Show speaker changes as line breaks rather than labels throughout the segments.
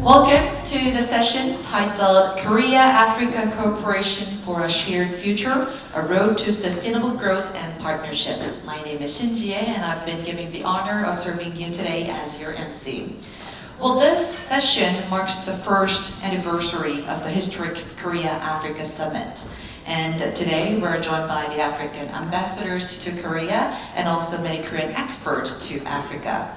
Welcome to the session titled Korea-Africa Cooperation for a Shared Future, A Road to Sustainable Growth and Partnership. My name is Shinjie and I've been given the honor of serving you today as your MC. Well, this session marks the first anniversary of the historic Korea-Africa Summit. And today we're joined by the African ambassadors to Korea and also many Korean experts to Africa.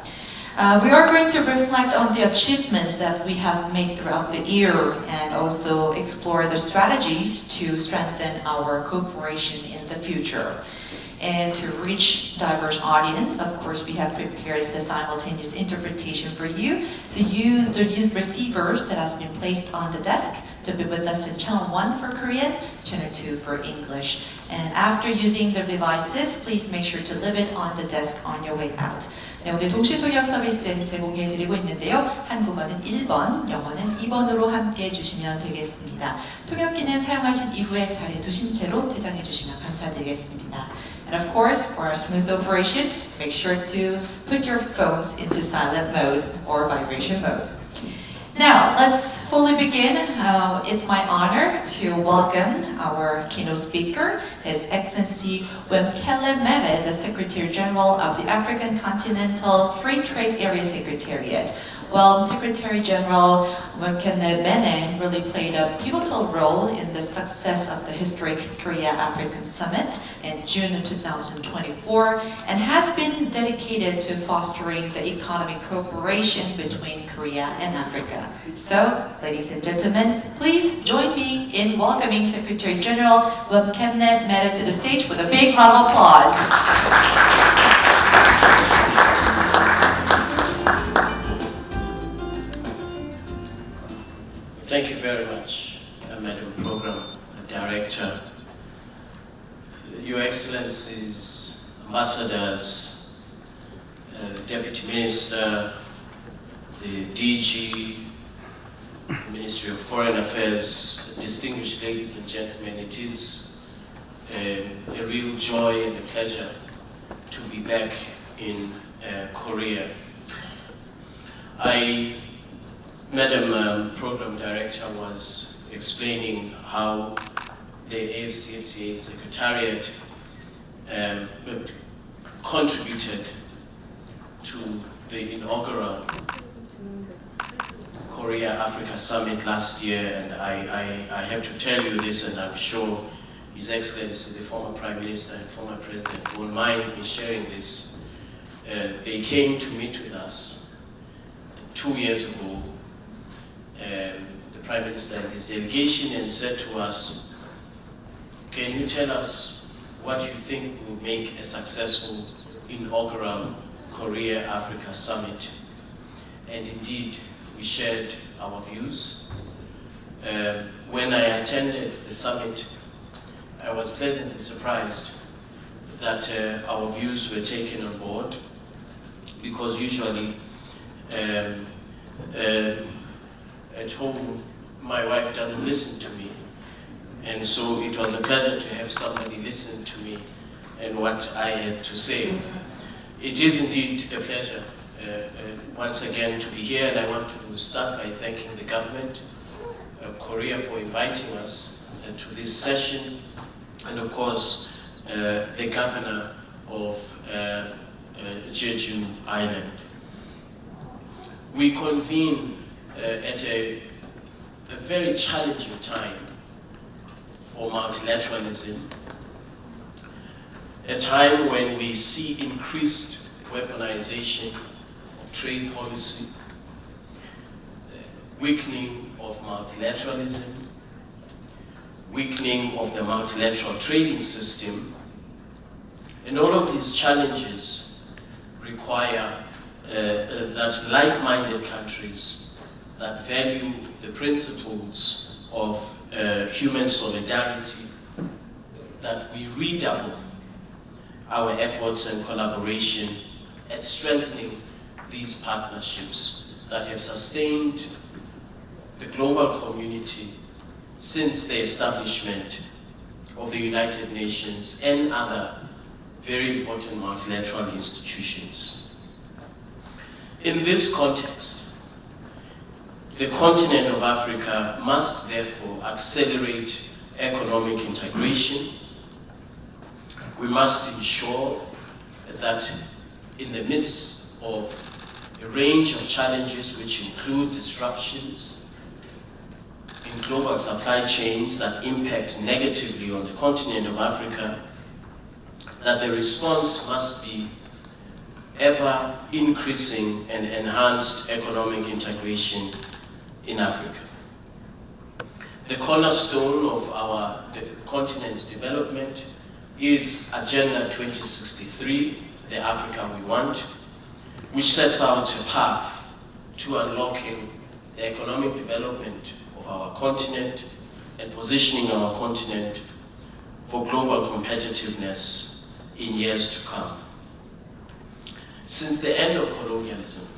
We are going to reflect on the achievements that we have made throughout the year and also explore the strategies to strengthen our cooperation in the future. And to reach diverse audience, of course, we have prepared the simultaneous interpretation for you. So use the receivers that has been placed on the desk to be with us in channel 1 for Korean, channel 2 for English. And after using the devices, please make sure to leave it on the desk on your way out. 네, 오늘 동시 통역 서비스 제공해드리고 있는데요. 한국어는 1번, 영어는 2번으로 함께 해주시면 되겠습니다. 통역기는 사용하신 이후에 자리에 두신 채로 퇴장해 주시면 감사드리겠습니다. And of course, for a smooth operation, make sure to put your phones into silent mode or vibration mode. Now, let's fully begin. It's my honor to welcome our keynote speaker, His Excellency Wemkele Mere, the Secretary General of the African Continental Free Trade Area Secretariat. Well, Secretary General Wemkele Mere really played a pivotal role in the success of the historic Korea-African Summit in June 2024 and has been dedicated to fostering the economic cooperation between Korea and Africa. So, ladies and gentlemen, please join me in welcoming Secretary General Wemkele Mere to the stage with a big round of applause.
Thank you very much, Madam Program Director, Your Excellencies, Ambassadors, Deputy Minister, the DG, Ministry of Foreign Affairs, distinguished ladies and gentlemen. It is a real joy and a pleasure to be back in Korea. Madam Program Director was explaining how the AfCFTA Secretariat contributed to the inaugural Korea-Africa Summit last year, and I have to tell you this, and I'm sure His Excellency, the former Prime Minister and former President, won't mind me sharing this. They came to meet with us 2 years ago, the Prime Minister and his delegation, and said to us, can you tell us what you think will make a successful inaugural Korea-Africa Summit? And indeed, we shared our views. When I attended the summit, I was pleasantly surprised that our views were taken on board, because usually at home, my wife doesn't listen to me, and so it was a pleasure to have somebody listen to me and what I had to say. It is indeed a pleasure once again to be here, and I want to start by thanking the government of Korea for inviting us to this session, and of course the governor of Jeju Island. We convene at a very challenging time for multilateralism, a time when we see increased weaponization of trade policy, weakening of multilateralism, weakening of the multilateral trading system, and all of these challenges require that like-minded countries that value the principles of human solidarity, that we redouble our efforts and collaboration at strengthening these partnerships that have sustained the global community since the establishment of the United Nations and other very important multilateral institutions. In this context, The continent of Africa must therefore accelerate economic integration. We must ensure that in the midst of a range of challenges which include disruptions in global supply chains that impact negatively on the continent of Africa, that the response must be ever increasing and enhanced economic integration in Africa. The cornerstone of the continent's development is Agenda 2063, the Africa we want, which sets out a path to unlocking the economic development of our continent and positioning our continent for global competitiveness in years to come. Since the end of colonialism,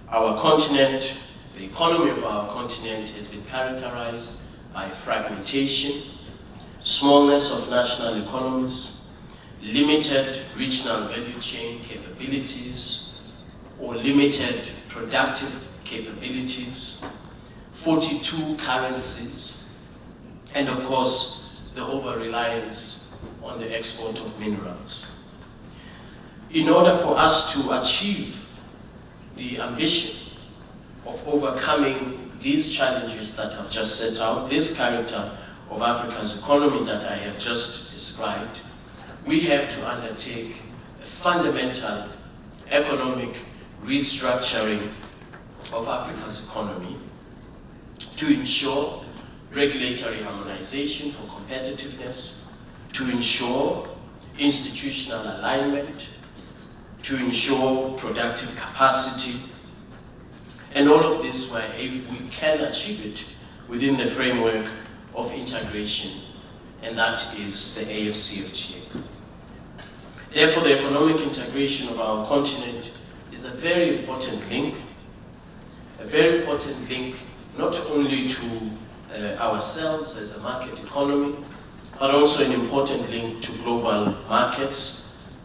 our continent, the economy of our continent has been characterized by fragmentation, smallness of national economies, limited regional value chain capabilities, or limited productive capabilities, 42 currencies, and of course, the over-reliance on the export of minerals. In order for us to achieve the ambition of overcoming these challenges that I've just set out, this character of Africa's economy that I have just described, we have to undertake a fundamental economic restructuring of Africa's economy to ensure regulatory harmonization for competitiveness, to ensure institutional alignment, to ensure productive capacity, and all of this we can achieve it within the framework of integration, and that is the AfCFTA. Therefore, the economic integration of our continent is a very important link not only to ourselves as a market economy, but also an important link to global markets,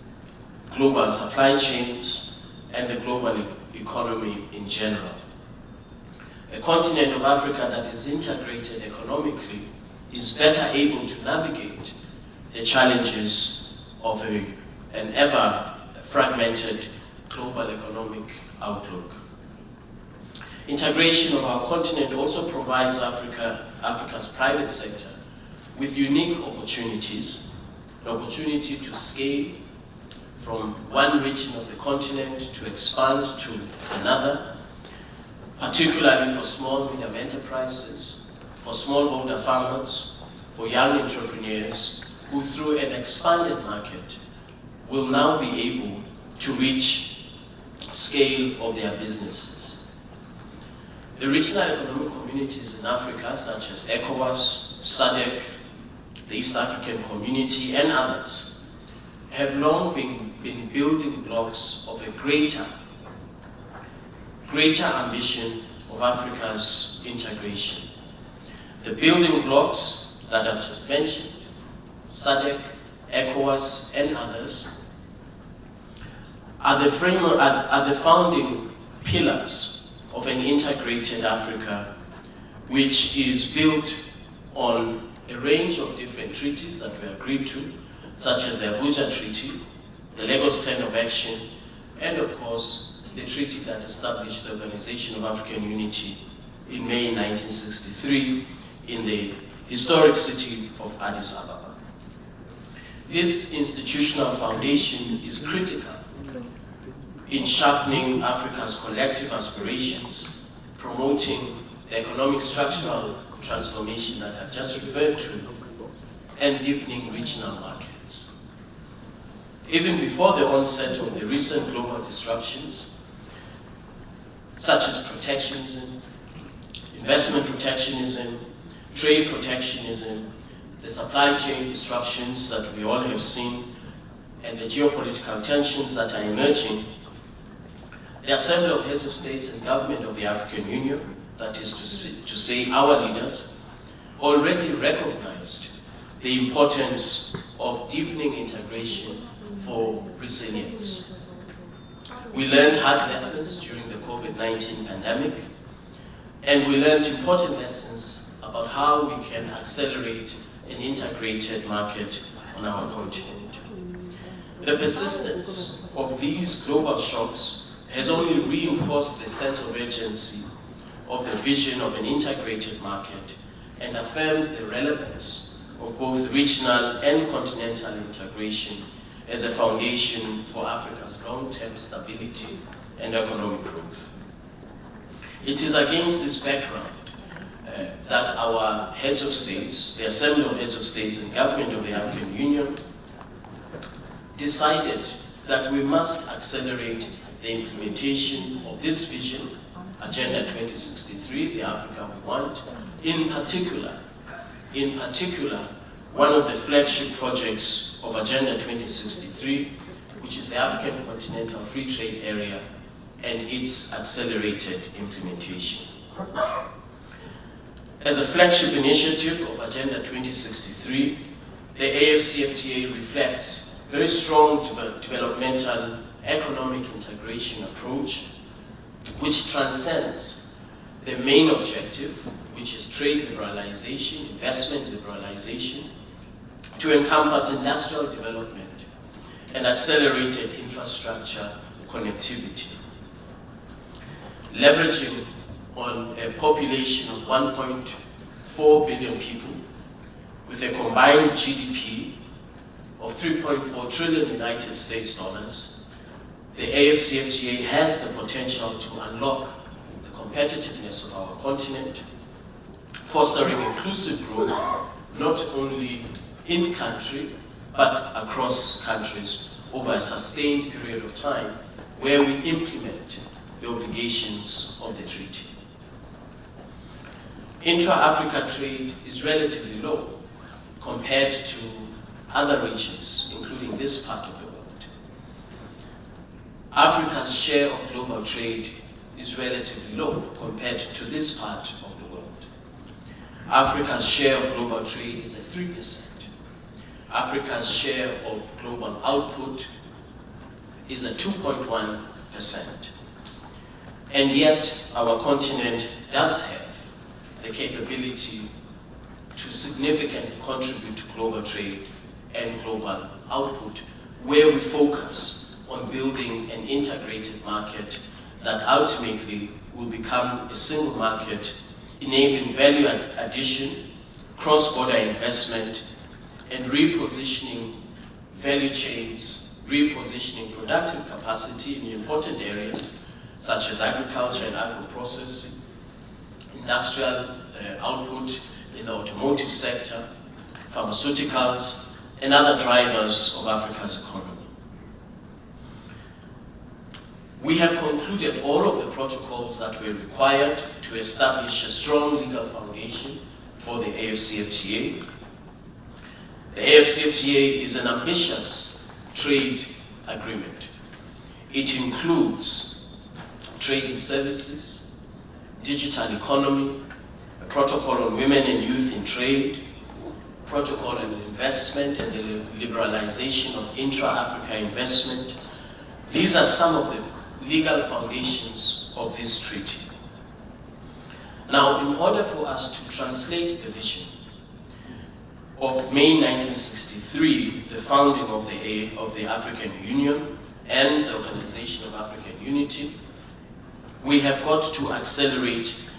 global supply chains, and the global economy in general. A continent of Africa that is integrated economically is better able to navigate the challenges of an ever fragmented global economic outlook. Integration of our continent also provides Africa's private sector with unique opportunities, an opportunity to scale from one region of the continent to expand to another, particularly for small medium enterprises, for smallholder farmers, for young entrepreneurs who through an expanded market will now be able to reach scale of their businesses. The regional economic communities in Africa, such as ECOWAS, SADC, the East African Community, and others, have long been building blocks of a greater ambition of Africa's integration. The building blocks that I've just mentioned, SADC, ECOWAS, and others, are the founding pillars of an integrated Africa, which is built on a range of different treaties that we agreed to, such as the Abuja Treaty, the Lagos Plan of Action, and of course, the treaty that established the Organization of African Unity in May 1963 in the historic city of Addis Ababa. This institutional foundation is critical in sharpening Africa's collective aspirations, promoting the economic structural transformation that I've just referred to, and deepening regional markets. Even before the onset of the recent global disruptions, such as protectionism, investment protectionism, trade protectionism, the supply chain disruptions that we all have seen, and the geopolitical tensions that are emerging, the Assembly of Heads of States and Government of the African Union, that is to say our leaders, already recognized the importance of deepening integration for resilience. We learned hard lessons during the COVID-19 pandemic, and we learned important lessons about how we can accelerate an integrated market on our continent. The persistence of these global shocks has only reinforced the sense of urgency of the vision of an integrated market and affirmed the relevance of both regional and continental integration as a foundation for Africa's long-term stability and economic growth. It is against this background that our heads of states, the Assembly of Heads of States and Government of the African Union, decided that we must accelerate the implementation of this vision, Agenda 2063, the Africa we want. In particular, one of the flagship projects of Agenda 2063, which is the African Continental Free Trade Area and its accelerated implementation. As a flagship initiative of Agenda 2063, the AfCFTA reflects very strong developmental economic integration approach, which transcends the main objective, which is trade liberalization, investment liberalization, to encompass industrial development and accelerated infrastructure connectivity. Leveraging on a population of 1.4 billion people with a combined GDP of 3.4 trillion United States dollars, the AfCFTA has the potential to unlock the competitiveness of our continent, fostering inclusive growth not only in country but across countries over a sustained period of time where we implement the obligations of the treaty. Intra-Africa trade is relatively low compared to other regions, including this part of the world. Africa's share of global trade is relatively low compared to this part of the world. Africa's share of global trade is at 3%. Africa's share of global output is at 2.1%. And yet, our continent does have the capability to significantly contribute to global trade and global output, where we focus on building an integrated market that ultimately will become a single market, enabling value addition, cross-border investment, and repositioning value chains, repositioning productive capacity in important areas such as agriculture and agro-processing, industrial output in the automotive sector, pharmaceuticals, and other drivers of Africa's economy. We have concluded all of the protocols that were required to establish a strong legal foundation for the AfCFTA. The AfCFTA is an ambitious trade agreement. It includes trade in services, digital economy, a protocol on women and youth in trade, protocol on investment and the liberalization of intra-Africa investment. These are some of the legal foundations of this treaty. Now, in order for us to translate the vision of May 1963, the founding of the African Union and the Organization of African Unity, we have got to accelerate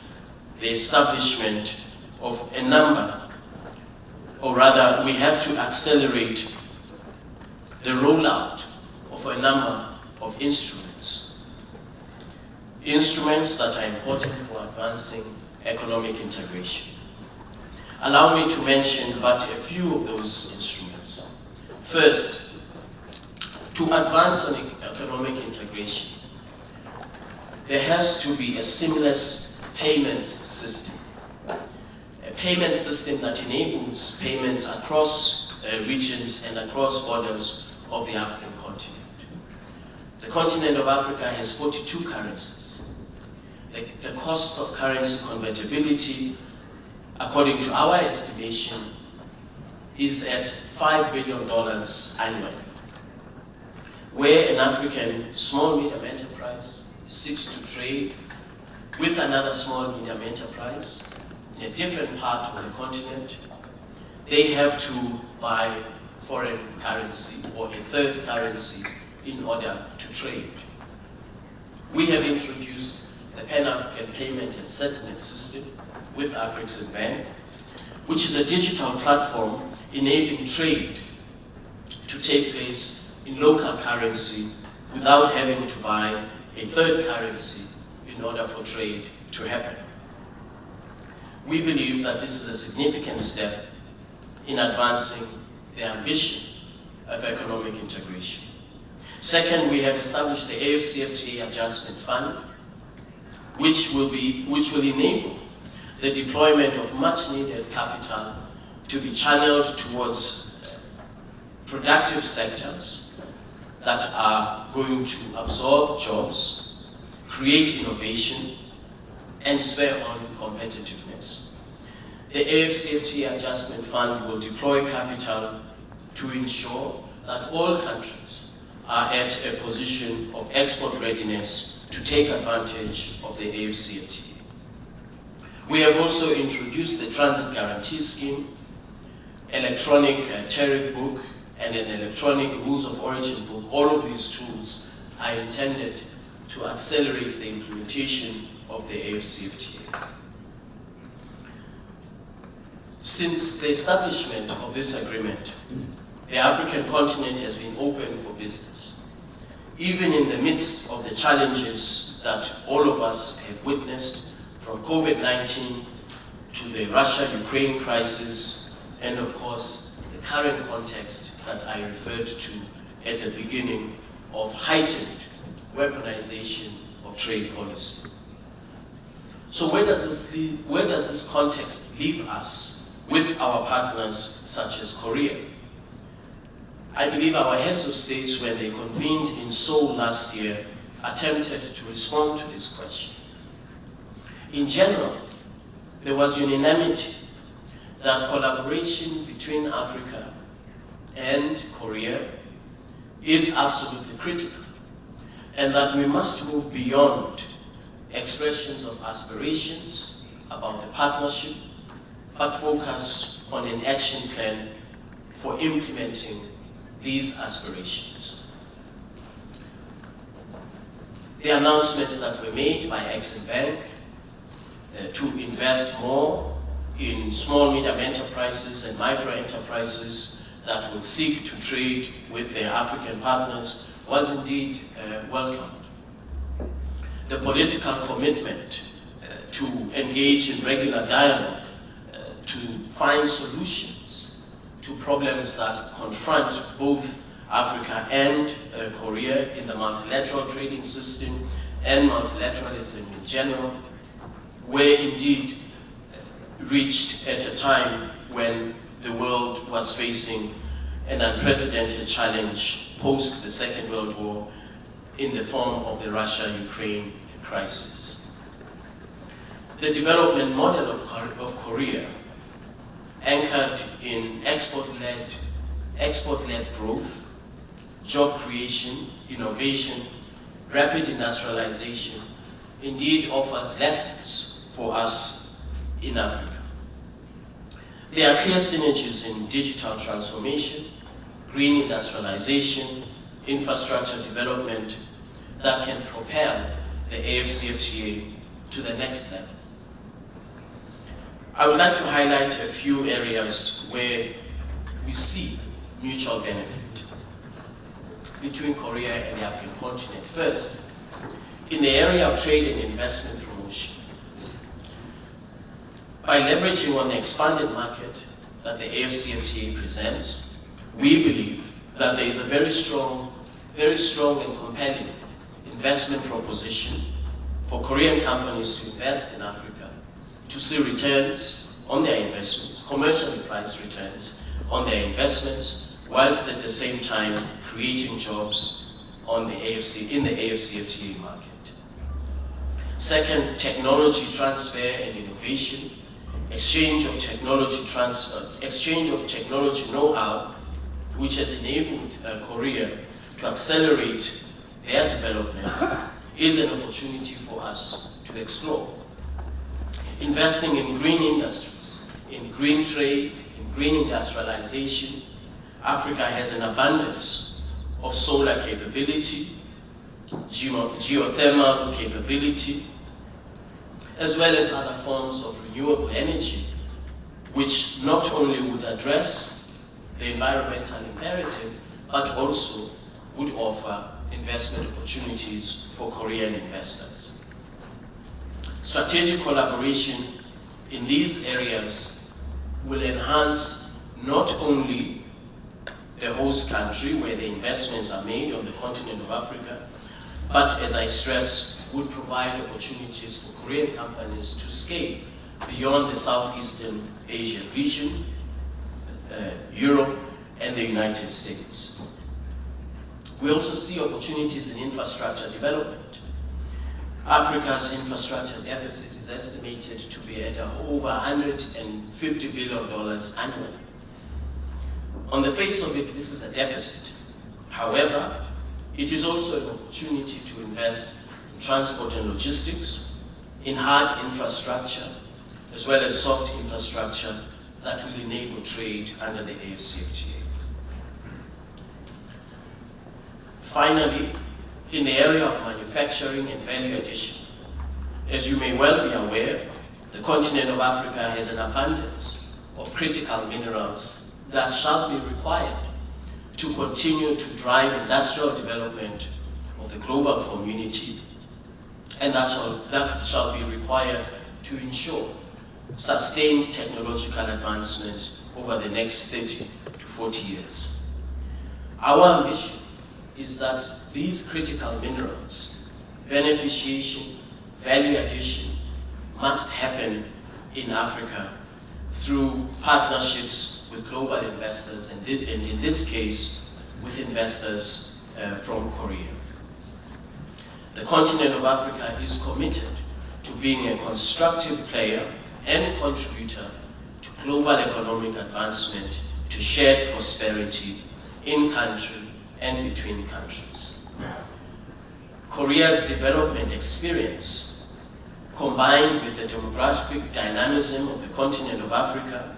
the establishment of a number, or rather, we have to accelerate the rollout of a number of instruments. Instruments that are important for advancing economic integration. Allow me to mention but a few of those instruments. First, to advance on economic integration, there has to be a seamless payments system. A payment system that enables payments across regions and across borders of the African continent. The continent of Africa has 42 currencies. The cost of currency convertibility, according to our estimation, is at $5 billion annually. Where an African small medium enterprise seeks to trade with another small medium enterprise in a different part of the continent, they have to buy foreign currency or a third currency in order to trade. We have introduced the Pan-African Payment and Settlement System with AfCFTA, which is a digital platform enabling trade to take place in local currency without having to buy a third currency in order for trade to happen. We believe that this is a significant step in advancing the ambition of economic integration. Second, we have established the AfCFTA Adjustment Fund, which will enable the deployment of much needed capital to be channeled towards productive sectors that are going to absorb jobs, create innovation, and spur on competitiveness. The AfCFTA Adjustment Fund will deploy capital to ensure that all countries are at a position of export readiness to take advantage of the AfCFTA. We have also introduced the Transit Guarantee Scheme, electronic tariff book, and an electronic rules of origin book. All of these tools are intended to accelerate the implementation of the AfCFTA. Since the establishment of this agreement, the African continent has been open for business. Even in the midst of the challenges that all of us have witnessed, from COVID-19 to the Russia-Ukraine crisis, and of course, the current context that I referred to at the beginning of heightened weaponization of trade policy. So where does this context leave us with our partners such as Korea? I believe our heads of states, when they convened in Seoul last year, attempted to respond to this question. In general, there was unanimity that collaboration between Africa and Korea is absolutely critical, and that we must move beyond expressions of aspirations about the partnership, but focus on an action plan for implementing these aspirations. The announcements that were made by Exim Bank to invest more in small medium enterprises and micro enterprises that will seek to trade with their African partners was indeed welcomed. The political commitment to engage in regular dialogue, to find solutions to problems that confront both Africa and Korea in the multilateral trading system and multilateralism in general, were indeed reached at a time when the world was facing an unprecedented challenge post the Second World War in the form of the Russia-Ukraine crisis. The development model of Korea, anchored in export-led growth, job creation, innovation, rapid industrialization, indeed offers lessons for us in Africa. There are clear synergies in digital transformation, green industrialization, infrastructure development that can propel the AfCFTA to the next level. I would like to highlight a few areas where we see mutual benefit between Korea and the African continent. First, in the area of trade and investment promotion. By leveraging on the expanded market that the AfCFTA presents, we believe that there is a very strong and compelling investment proposition for Korean companies to invest in Africa, to see returns on their investments, commercially priced returns on their investments, whilst at the same time creating jobs in the AfCFTA market. Second, technology transfer and innovation, exchange of technology know-how, which has enabled Korea to accelerate their development, is an opportunity for us to explore. Investing in green industries, in green trade, in green industrialization, Africa has an abundance of solar capability, geothermal capability, as well as other forms of renewable energy, which not only would address the environmental imperative, but also would offer investment opportunities for Korean investors. Strategic collaboration in these areas will enhance not only the host country where the investments are made on the continent of Africa, but as I stress, would provide opportunities for Korean companies to scale beyond the Southeastern Asian region, Europe, and the United States. We also see opportunities in infrastructure development. Africa's infrastructure deficit is estimated to be at over $150 billion annually. On the face of it, this is a deficit. However, it is also an opportunity to invest in transport and logistics, in hard infrastructure, as well as soft infrastructure that will enable trade under the AfCFTA. Finally, in the area of manufacturing and value addition, as you may well be aware, the continent of Africa has an abundance of critical minerals that shall be required to continue to drive industrial development of the global community, and that shall be required to ensure sustained technological advancement over the next 30 to 40 years. Our ambition is that these critical minerals, beneficiation, value addition, must happen in Africa through partnerships with global investors, and in this case, with investors from Korea. The continent of Africa is committed to being a constructive player and contributor to global economic advancement, to shared prosperity in country and between countries. Korea's development experience, combined with the demographic dynamism of the continent of Africa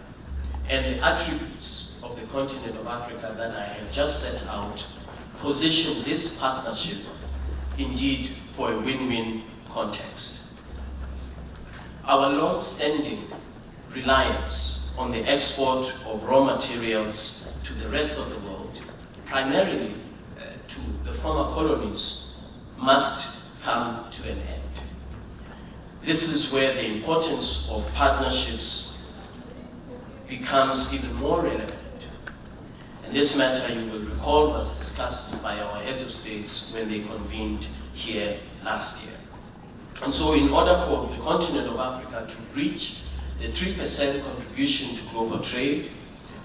and the attributes of the continent of Africa that I have just set out, position this partnership indeed for a win-win context. Our long-standing reliance on the export of raw materials to the rest of the world, primarily to the former colonies, must come to an end. This is where the importance of partnerships becomes even more relevant. And this matter, you will recall, was discussed by our heads of states when they convened here last year. And so in order for the continent of Africa to reach the 3% contribution to global trade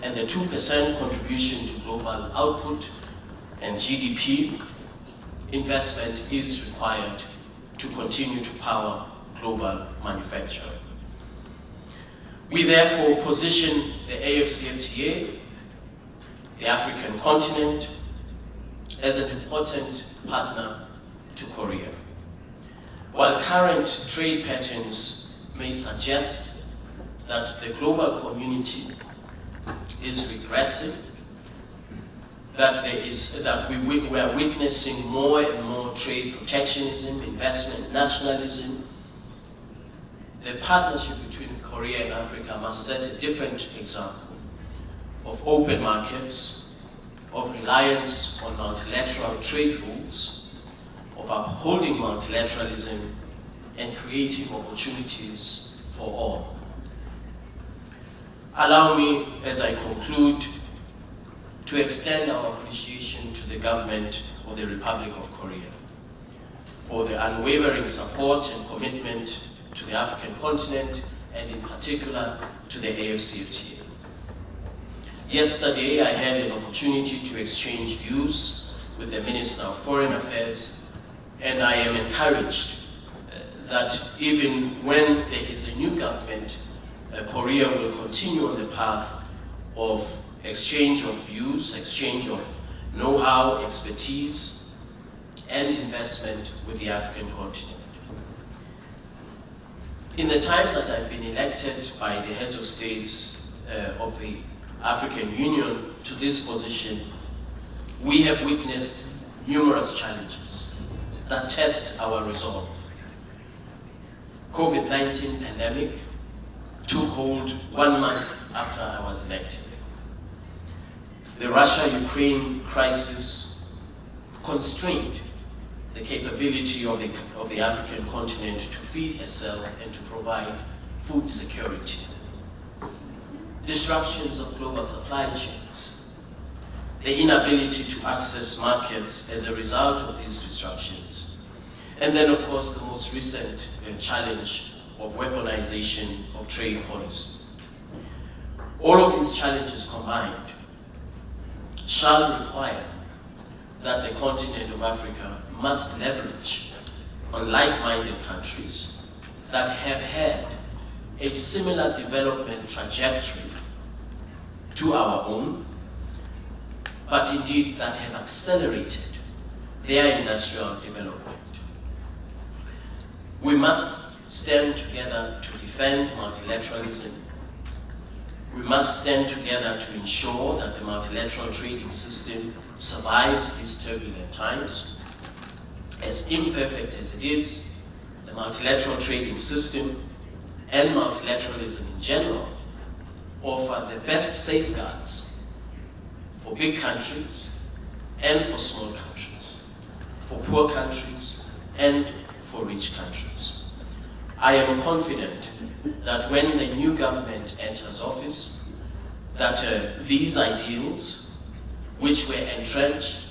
and the 2% contribution to global output and GDP, investment is required to continue to power global manufacturing. We therefore position the AfCFTA, the African continent, as an important partner to Korea. While current trade patterns may suggest that the global community is regressing, that we are witnessing more and more trade protectionism, investment nationalism, the partnership between Korea and Africa must set a different example of open markets, of reliance on multilateral trade rules, of upholding multilateralism, and creating opportunities for all. Allow me, as I conclude, to extend our appreciation to the government of the Republic of Korea for the unwavering support and commitment to the African continent, and in particular to the AfCFTA. Yesterday, I had an opportunity to exchange views with the Minister of Foreign Affairs, and I am encouraged that even when there is a new government, Korea will continue on the path of exchange of views, exchange of know-how, expertise, and investment with the African continent. In the time that I've been elected by the heads of states of the African Union to this position, we have witnessed numerous challenges that test our resolve. COVID-19 pandemic took hold 1 month after I was elected. The Russia-Ukraine crisis constrained the capability of the African continent to feed itself and to provide food security. Disruptions of global supply chains, the inability to access markets as a result of these disruptions, and then of course the most recent challenge of weaponization of trade policy. All of these challenges combined shall require that the continent of Africa must leverage on like-minded countries that have had a similar development trajectory to our own, but indeed that have accelerated their industrial development. We must stand together to defend multilateralism. We must stand together to ensure that the multilateral trading system survives these turbulent times. As imperfect as it is, the multilateral trading system and multilateralism in general offer the best safeguards for big countries and for small countries, for poor countries and for rich countries. I am confident that when the new government enters office, that these ideals, which were entrenched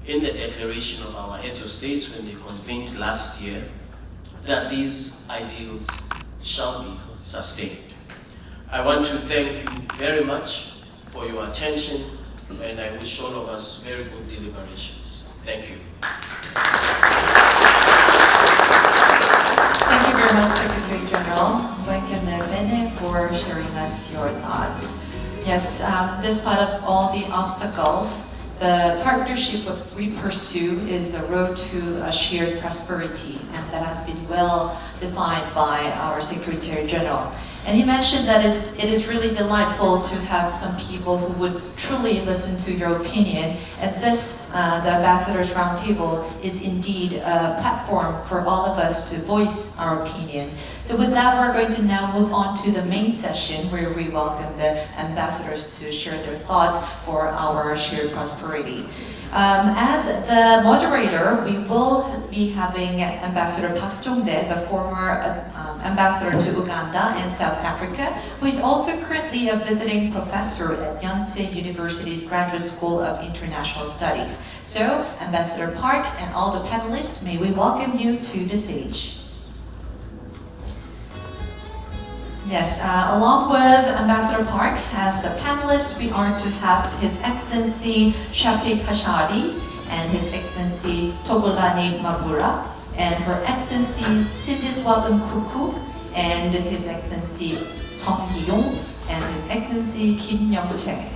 in the declaration of our heads of states when they convened last year, that these ideals shall be sustained. I want to thank you very much for your attention, and I wish all of us very good deliberations. Thank you.
Thank you very much, Secretary General Bene, for sharing us your thoughts. Yes, despite of all the obstacles, the partnership what we pursue is a road to a shared prosperity, and that has been well defined by our Secretary General. And he mentioned that it is really delightful to have some people who would truly listen to your opinion. And this, the Ambassadors Roundtable, is indeed a platform for all of us to voice our opinion. So with that, we're going to now move on to the main session where we welcome the ambassadors to share their thoughts for our shared prosperity. As the moderator, we will be having Ambassador Park Jong-dae, the former ambassador to Uganda and South Africa, who is also currently a visiting professor at Yonsei University's Graduate School of International Studies. So, Ambassador Park and all the panelists, may we welcome you to the stage. Yes, along with Ambassador Park, as the panelists, we are to have His Excellency Shapik Hashari and His Excellency Togolani Mabura, and Her Excellency 신디스와 and His Excellency Chong Gi-yong and His Excellency Kim Young-chae.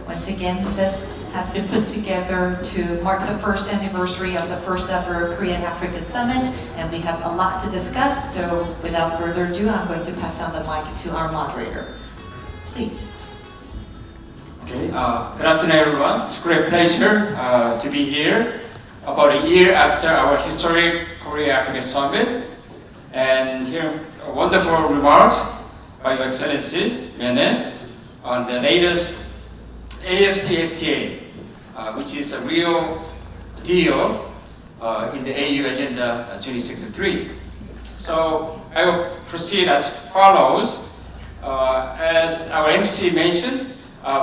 Once again, this has been put together to mark the first anniversary of the first ever Korean-Africa Summit, and we have a lot to discuss, so without further ado, I'm going to pass on the mic to our moderator. Please.
Okay, good afternoon everyone. It's a great pleasure to be here about a year after our historic Korea-Africa Summit, and hear wonderful remarks by Your Excellency Mene on the latest AfCFTA, which is a real deal in the AU Agenda 2063. So I will proceed as follows. As our MC mentioned,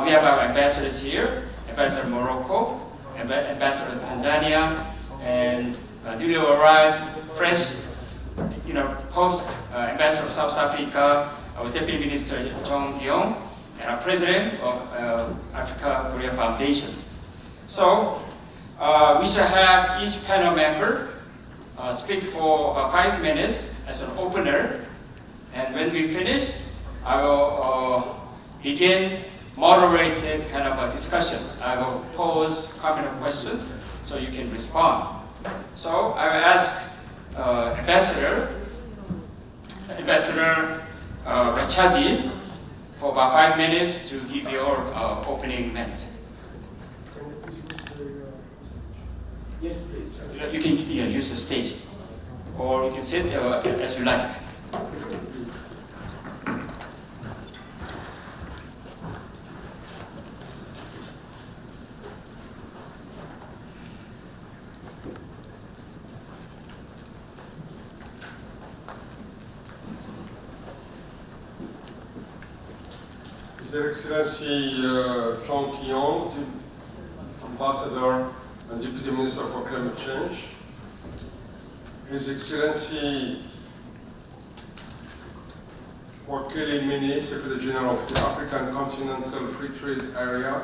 we have our ambassadors here, Ambassador Morocco, Ambassador Tanzania, and newly arrived fresh, post Ambassador of South Africa, our Deputy Minister Chong Gi-yong, and our President of Africa-Korea Foundation. So we shall have each panel member speak for 5 minutes as an opener, and when we finish, I will begin moderated kind of a discussion. I will pose comment or questions so you can respond. So I will ask Ambassador Ambassador Rachadi for about 5 minutes to give your opening comment. Yes, please. You can use the stage, or you can sit as you like.
His Excellency Chong Ki-yong, Ambassador and Deputy Minister for Climate Change, His Excellency Wakili Mini, Secretary General of the African Continental Free Trade Area,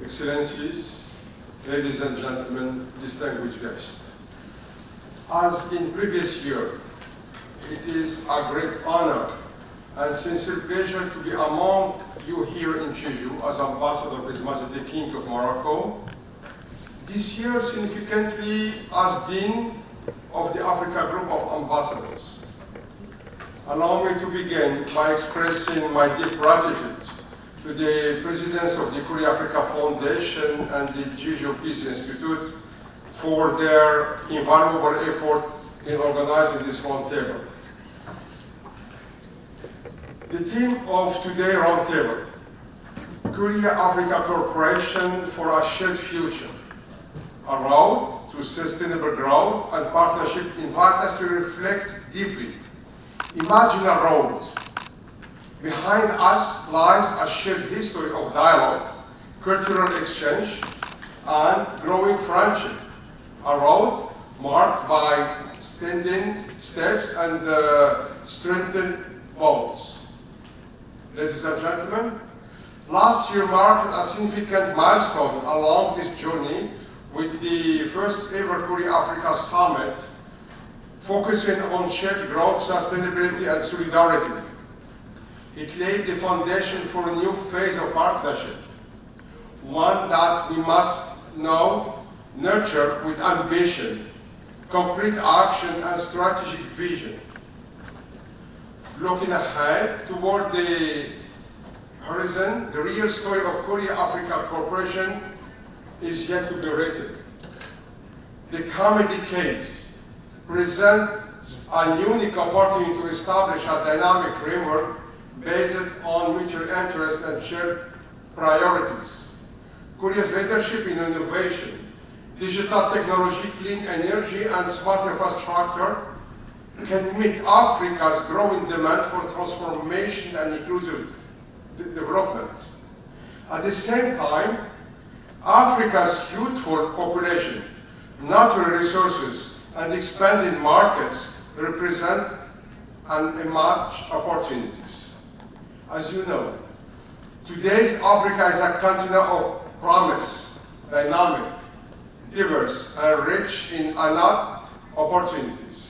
Excellencies, ladies and gentlemen, distinguished guests. As in previous year, it is a great honor and sincere pleasure to be among you here in Jeju as Ambassador of His Majesty the King of Morocco. This year, significantly, as Dean of the Africa Group of Ambassadors. Allow me to begin by expressing my deep gratitude to the Presidents of the Korea-Africa Foundation and the Jeju Peace Institute for their invaluable effort in organizing this roundtable. The theme of today's roundtable, Korea-Africa Cooperation for a Shared Future, a road to sustainable growth and partnership, invite us to reflect deeply. Imagine a road. Behind us lies a shared history of dialogue, cultural exchange, and growing friendship. A road marked by standing steps and strengthened bonds. Ladies and gentlemen, last year marked a significant milestone along this journey with the first ever Korea-Africa Summit, focusing on shared growth, sustainability, and solidarity. It laid the foundation for a new phase of partnership, one that we must now nurture with ambition, concrete action, and strategic vision. Looking ahead toward the horizon, the real story of Korea-Africa Cooperation is yet to be written. The coming decades presents a unique opportunity to establish a dynamic framework based on mutual interest and shared priorities. Korea's leadership in innovation, digital technology, clean energy, and smart infrastructure can meet Africa's growing demand for transformation and inclusive development. At the same time, Africa's youthful population, natural resources, and expanding markets represent unmatched opportunities. As you know, today's Africa is a continent of promise, dynamic, diverse, and rich in untapped opportunities.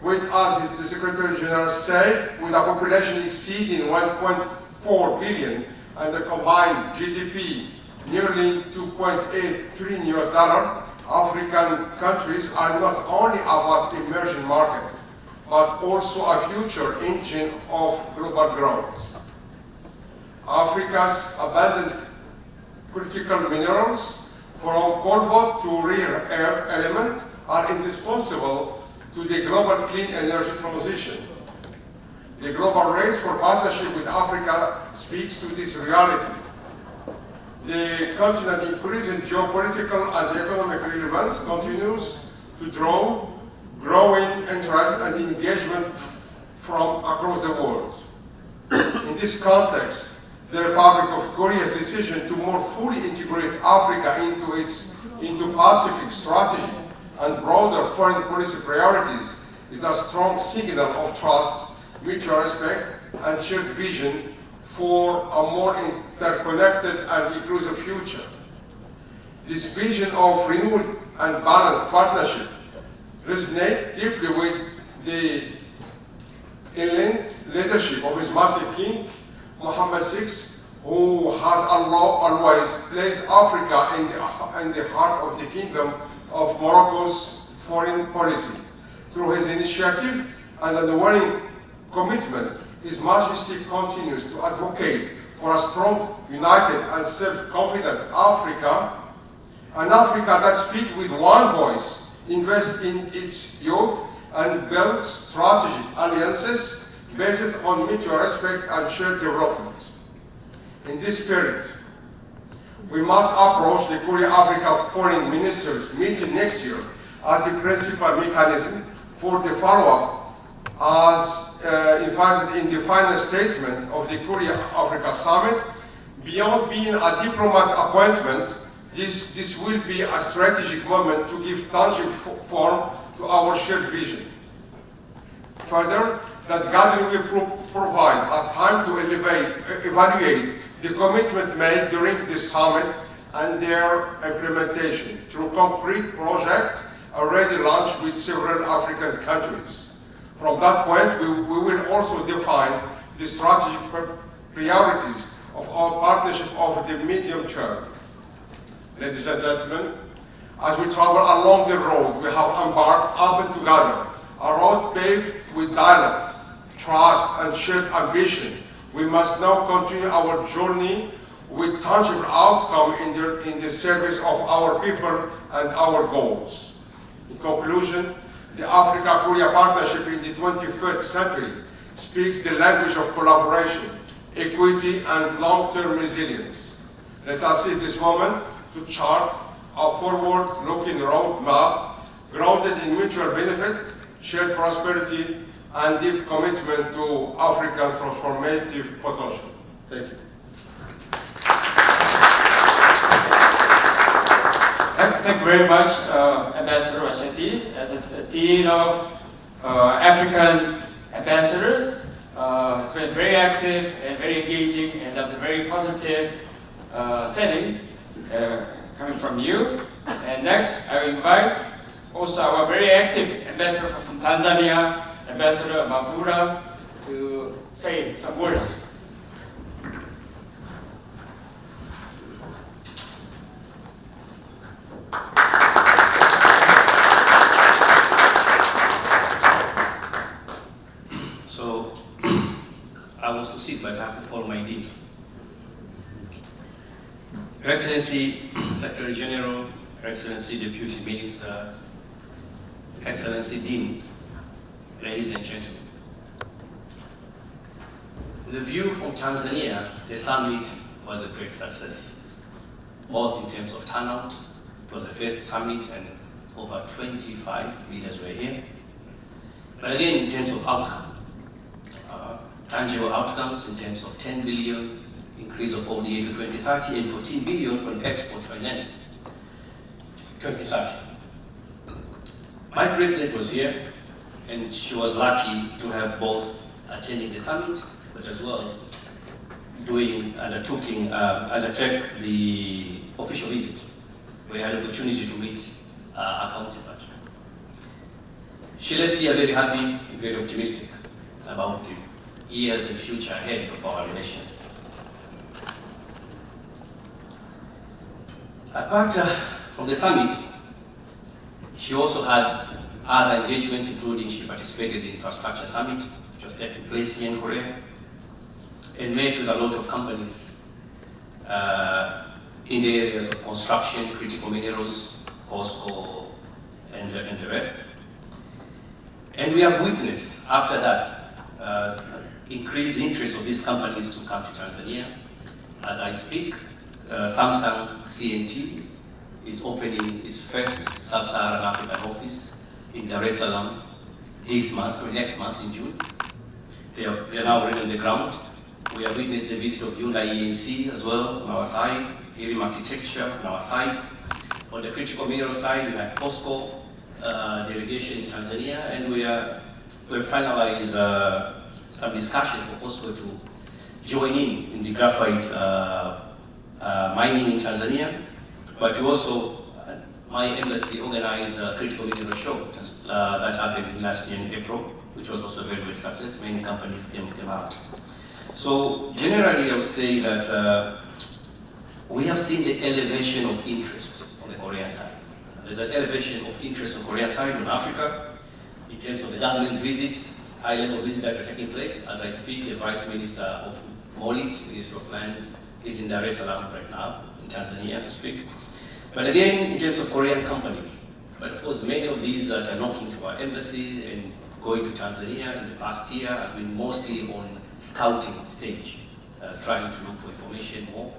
With, as the Secretary General said, with a population exceeding 1.4 billion and a combined GDP nearly $2.8 trillion US, African countries are not only a vast emerging market, but also a future engine of global growth. Africa's abundant critical minerals, from cobalt to rare earth elements, are indispensable to the global clean energy transition. The global race for partnership with Africa speaks to this reality. The continent's increasing geopolitical and economic relevance continues to draw growing interest and engagement from across the world. In this context, the Republic of Korea's decision to more fully integrate Africa into its Indo-Pacific strategy and broader foreign policy priorities is a strong signal of trust, mutual respect, and shared vision for a more interconnected and inclusive future. This vision of renewed and balanced partnership resonates deeply with the enlightened leadership of His Master King Mohammed VI, who has always placed Africa in the heart of the Kingdom of Morocco's foreign policy. Through his initiative and unwavering commitment, His Majesty continues to advocate for a strong, united, and self-confident Africa, an Africa that speaks with one voice, invests in its youth, and builds strategic alliances based on mutual respect and shared development. In this spirit, we must approach the Korea-Africa Foreign Ministers meeting next year as the principal mechanism for the follow-up, as emphasized in the final statement of the Korea-Africa Summit. Beyond being a diplomat appointment, this will be a strategic moment to give tangible form to our shared vision. Further, that gathering will provide a time to evaluate the commitment made during the summit and their implementation through concrete projects already launched with several African countries. From that point, we will also define the strategic priorities of our partnership over the medium term. Ladies and gentlemen, as we travel along the road we have embarked upon together, a road paved with dialogue, trust, and shared ambition, we must now continue our journey with tangible outcome in the service of our people and our goals. In conclusion, the Africa-Korea partnership in the 21st century speaks the language of collaboration, equity, and long-term resilience. Let us seize this moment to chart a forward-looking roadmap grounded in mutual benefit, shared prosperity, and deep commitment to Africa's transformative potential. Thank you.
Thank you very much, Ambassador Rashidi. As the Dean of African Ambassadors, it's been very active and very engaging, and that's a very positive setting coming from you. And next, I will invite also our very active ambassador from Tanzania, Ambassador Mavura, to say some words.
So, I was to sit, but I have to follow my dean. Your Excellency, Secretary General, Your Excellency Deputy Minister, Excellency Dean, ladies and gentlemen. With a view from Tanzania, the summit was a great success, both in terms of turnout. It was the first summit and over 25 leaders were here. But again, in terms of outcome, tangible outcomes in terms of 10 billion increase of ODA to 2030 and 14 billion on export finance 2030. My president was here, and she was lucky to have both attending the summit, but as well undertake the official visit. We had an opportunity to meet our counterpart. She left here very happy and very optimistic about the years and future ahead of our relations. Apart from the summit, she also had other engagements, including she participated in the Infrastructure Summit, which was taking place here in Korea, and met with a lot of companies in the areas of construction, critical minerals, POSCO, and the rest. And we have witnessed, after that, increased interest of these companies to come to Tanzania. As I speak, Samsung C&T is opening its first sub-Saharan African office in Dar es Salaam this month, or next month in June. They are now already on the ground. We have witnessed the visit of Hyundai ENC as well on our side, Hirim Architecture on our side. On the critical mineral side, we had POSCO delegation in Tanzania, and we've finalized some discussion for POSCO to join in the graphite mining in Tanzania. But we also, my embassy organized a critical mineral show that happened last year in April, which was also a very good success. Many companies came out. So generally, I would say that we have seen the elevation of interest on the Korean side. There's an elevation of interest on the Korean side in Africa, in terms of the government's visits, high-level visits that are taking place. As I speak, the Vice Minister of MOLIT, Minister of Lands, is in Dar es Salaam right now, in Tanzania as I speak. But again, in terms of Korean companies, but of course many of these that are knocking to our embassy and going to Tanzania in the past year has been mostly on scouting stage, trying to look for information more.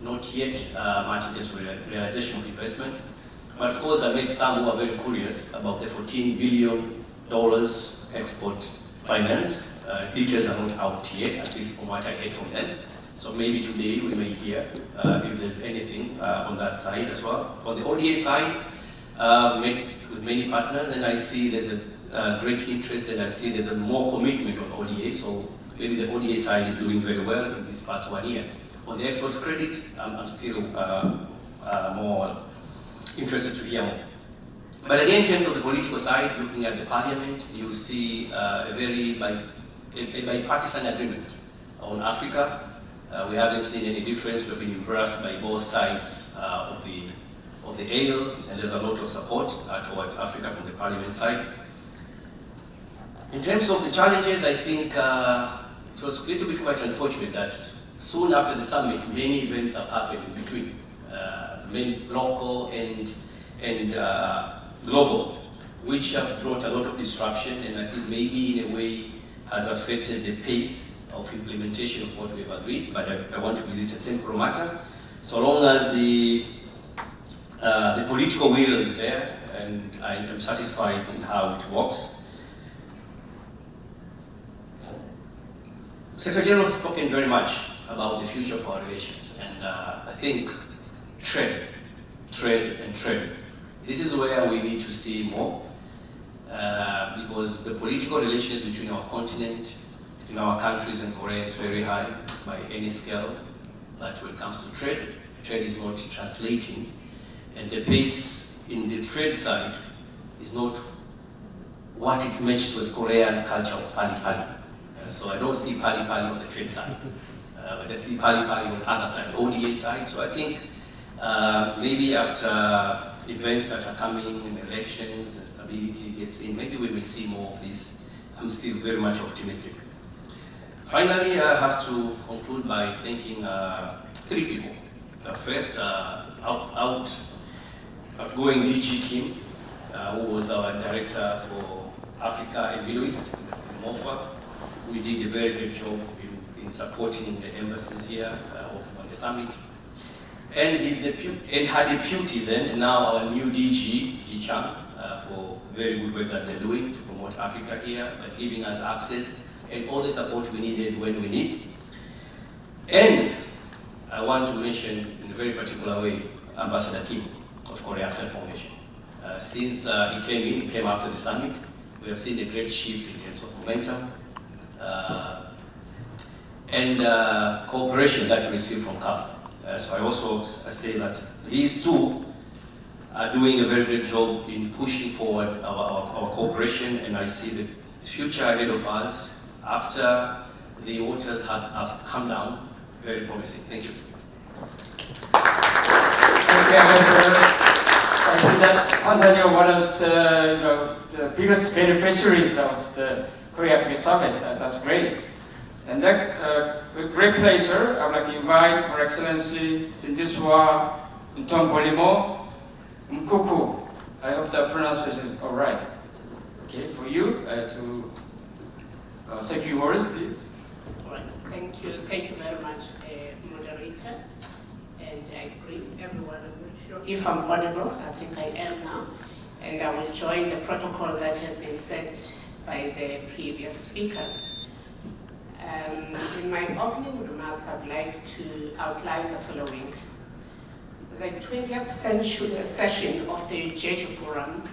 Not yet much in terms of realization of investment. But of course I met some who are very curious about the $14 billion export finance. Details are not out yet, at least from what I heard from them. So maybe today we may hear if there's anything on that side as well. On the ODA side, met with many partners, and I see there's a great interest, and I see there's a more commitment on ODA. So maybe the ODA side is doing very well in this past 1 year. On the export credit, I'm still more interested to hear more. But again, in terms of the political side, looking at the parliament, you see a very bipartisan agreement on Africa. We haven't seen any difference. We've been embraced by both sides of the aisle, and there's a lot of support towards Africa from the parliament side. In terms of the challenges, I think it was a little bit quite unfortunate that soon after the summit, many events have happened in between, many local and global, which have brought a lot of disruption, and I think maybe in a way has affected the pace of implementation of what we've agreed. But I want to believe it's a temporal matter, so long as the political will is there, and I am satisfied in how it works. Secretary General has spoken very much about the future of our relations, and I think trade. This is where we need to see more, because the political relations between our continent, between our countries and Korea is very high by any scale. But when it comes to trade is not translating, and the pace in the trade side is not what it matches with Korean culture of pali-pali. So I don't see pali-pali on the trade side, but I see pali-pali on the other side, ODA side. So I think maybe after events that are coming, and elections and stability gets in, maybe we may see more of this. I'm still very much optimistic. Finally, I have to conclude by thanking 3 people. First, outgoing DG Kim, who was our director for Africa and Middle East in MOFA. We did a very great job in supporting the embassies here on the summit. And her deputy then, and now our new DG, Ji Chang, for very good work that they're doing to promote Africa here, but giving us access and all the support we needed when we need. And I want to mention in a very particular way, Ambassador Kim of Korea African Foundation. Since he came after the summit, we have seen a great shift in terms of momentum and cooperation that we received from CAF. So I also say that these two are doing a very good job in pushing forward our cooperation, and I see the future ahead of us after the waters have come down, very promising. Thank you.
Thank you, Ambassador. I see that Tanzania one of the biggest beneficiaries of the Korea-Africa Summit. That's great. And next, with great pleasure, I would like to invite Her Excellency 신디스와 은톰볼리모 Mkuku. I hope the pronunciation is all right. Okay, for you to say a few words, please.
All right. Thank you very much, moderator. And I greet everyone. I'm not sure if I'm audible. I think I am now. And I will join the protocol that has been set by the previous speakers. In my opening remarks, I'd like to outline the following. The 20th session of the Jeju Forum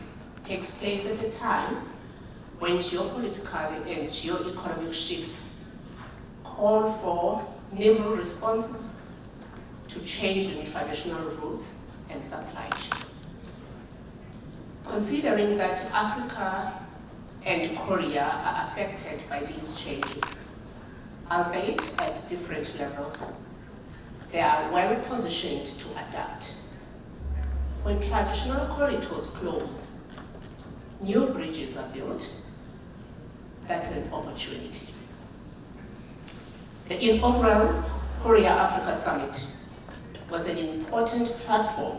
takes place at a time when geopolitical and geo-economic shifts call for nimble responses to changing traditional routes and supply chains. Considering that Africa and Korea are affected by these changes, albeit at different levels, they are well positioned to adapt. When traditional corridors close, new bridges are built, that's an opportunity. The inaugural Korea-Africa Summit was an important platform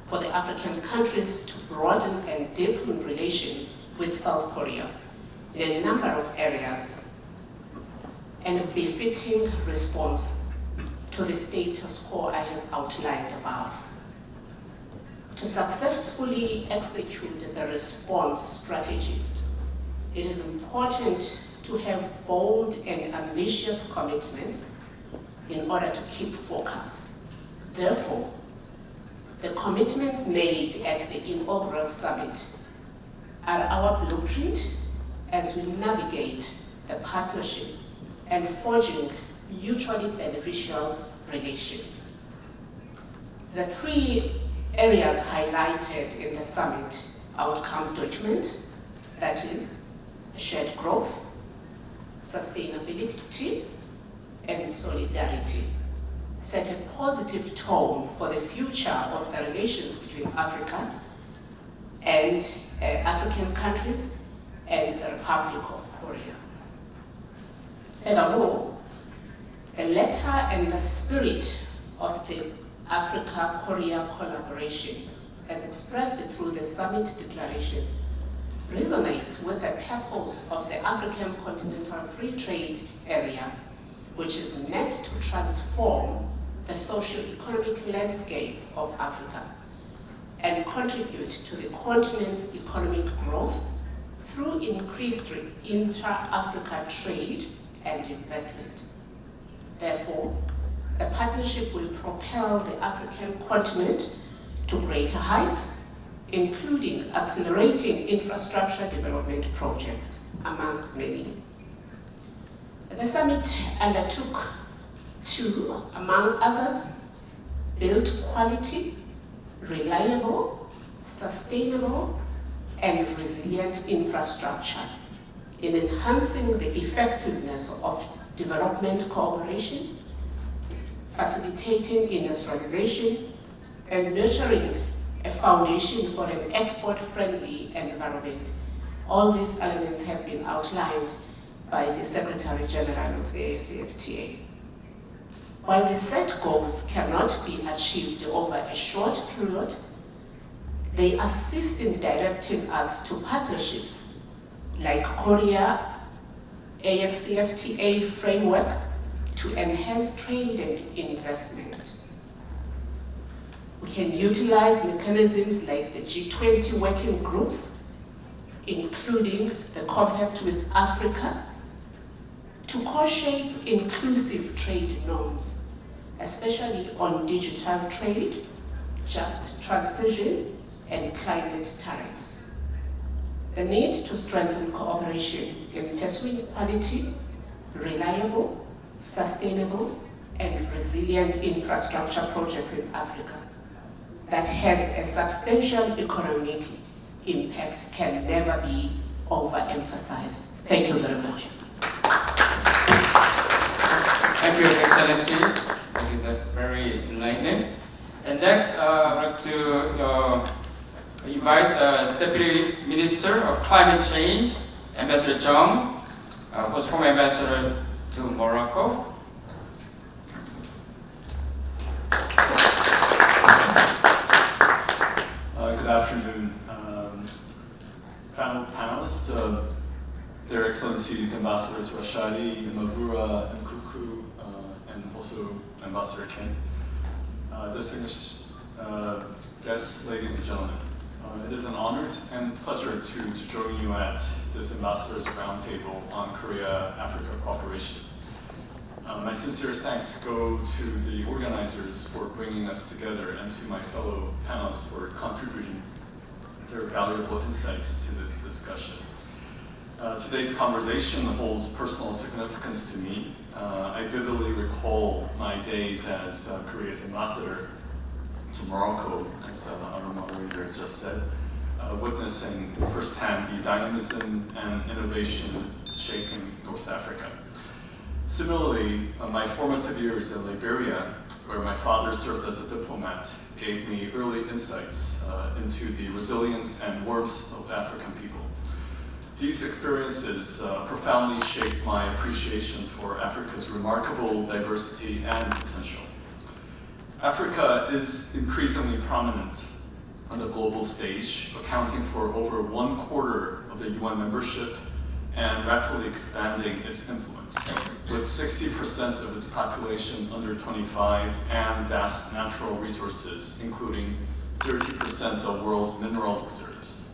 for the African countries to broaden and deepen relations with South Korea in a number of areas, and a befitting response to the status quo I have outlined above. To successfully execute the response strategies, it is important to have bold and ambitious commitments in order to keep focus. Therefore, the commitments made at the inaugural summit are our blueprint as we navigate the partnership and forging mutually beneficial relations. The three areas highlighted in the summit outcome document, that is, shared growth, sustainability, and solidarity, set a positive tone for the future of the relations between Africa and African countries and the Republic of Korea. Furthermore, the letter and the spirit of the Africa-Korea collaboration, as expressed through the summit declaration, resonates with the purpose of the African Continental Free Trade Area, which is meant to transform the socio-economic landscape of Africa and contribute to the continent's economic growth through increased intra-Africa trade and investment. Therefore, the partnership will propel the African continent to greater heights, including accelerating infrastructure development projects, amongst many. The summit undertook to, among others, build quality, reliable, sustainable, and resilient infrastructure in enhancing the effectiveness of development cooperation, facilitating industrialization, and nurturing a foundation for an export-friendly environment. All these elements have been outlined by the Secretary General of the AfCFTA. While the set goals cannot be achieved over a short period, they assist in directing us to partnerships like Korea AfCFTA framework to enhance trade and investment. We can utilize mechanisms like the G20 working groups, including the Compact with Africa, to co-shape inclusive trade norms, especially on digital trade, just transition, and climate tariffs. The need to strengthen cooperation in pursuing quality, reliable, sustainable, and resilient infrastructure projects in Africa that has a substantial economic impact can never be overemphasized. Thank you very much.
Thank you, Your Excellency. I think that's very enlightening. And next, I'd like to invite Deputy Minister of Climate Change, Ambassador Zhang, who's former ambassador to Morocco.
Good afternoon. Panelists, Their Excellencies Ambassadors Rashadi, Mabura, and Kuku, and also Ambassador Ken. Distinguished guests, ladies and gentlemen. It is an honor and pleasure to join you at this Ambassadors Roundtable on Korea-Africa cooperation. My sincere thanks go to the organizers for bringing us together and to my fellow panelists for contributing their valuable insights to this discussion. Today's conversation holds personal significance to me. I vividly recall my days as Korea's ambassador to Morocco, as our moderator just said, witnessing firsthand the dynamism and innovation shaping North Africa. Similarly, my formative years in Liberia, where my father served as a diplomat, gave me early insights into the resilience and warmth of African people. These experiences profoundly shaped my appreciation for Africa's remarkable diversity and potential. Africa is increasingly prominent on the global stage, accounting for over 1/4 of the UN membership and rapidly expanding its influence, with 60% of its population under 25 and vast natural resources, including 30% of the world's mineral reserves.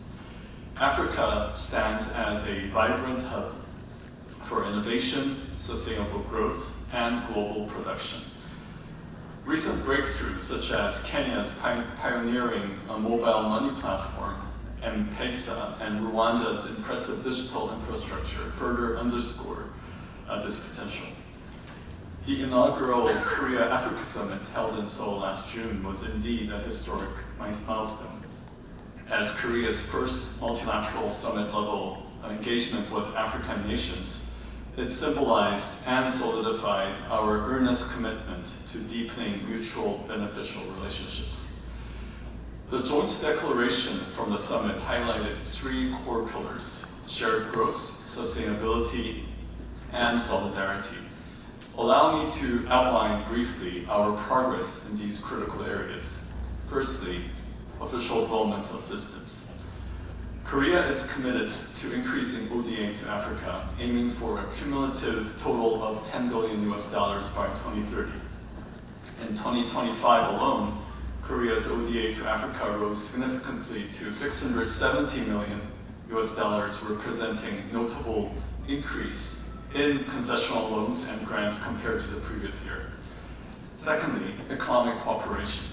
Africa stands as a vibrant hub for innovation, sustainable growth, and global production. Recent breakthroughs, such as Kenya's pioneering mobile money platform, M-Pesa, and Rwanda's impressive digital infrastructure, further underscore this potential. The inaugural Korea-Africa Summit held in Seoul last June was indeed a historic milestone. As Korea's first multilateral summit-level engagement with African nations, it symbolized and solidified our earnest commitment to deepening mutual beneficial relationships. The joint declaration from the summit highlighted 3 core pillars: shared growth, sustainability, and solidarity. Allow me to outline briefly our progress in these critical areas. Firstly, official development assistance. Korea is committed to increasing ODA to Africa, aiming for a cumulative total of $10 billion by 2030. In 2025 alone, Korea's ODA to Africa rose significantly to $670 million, representing notable increase in concessional loans and grants compared to the previous year. Secondly, economic cooperation.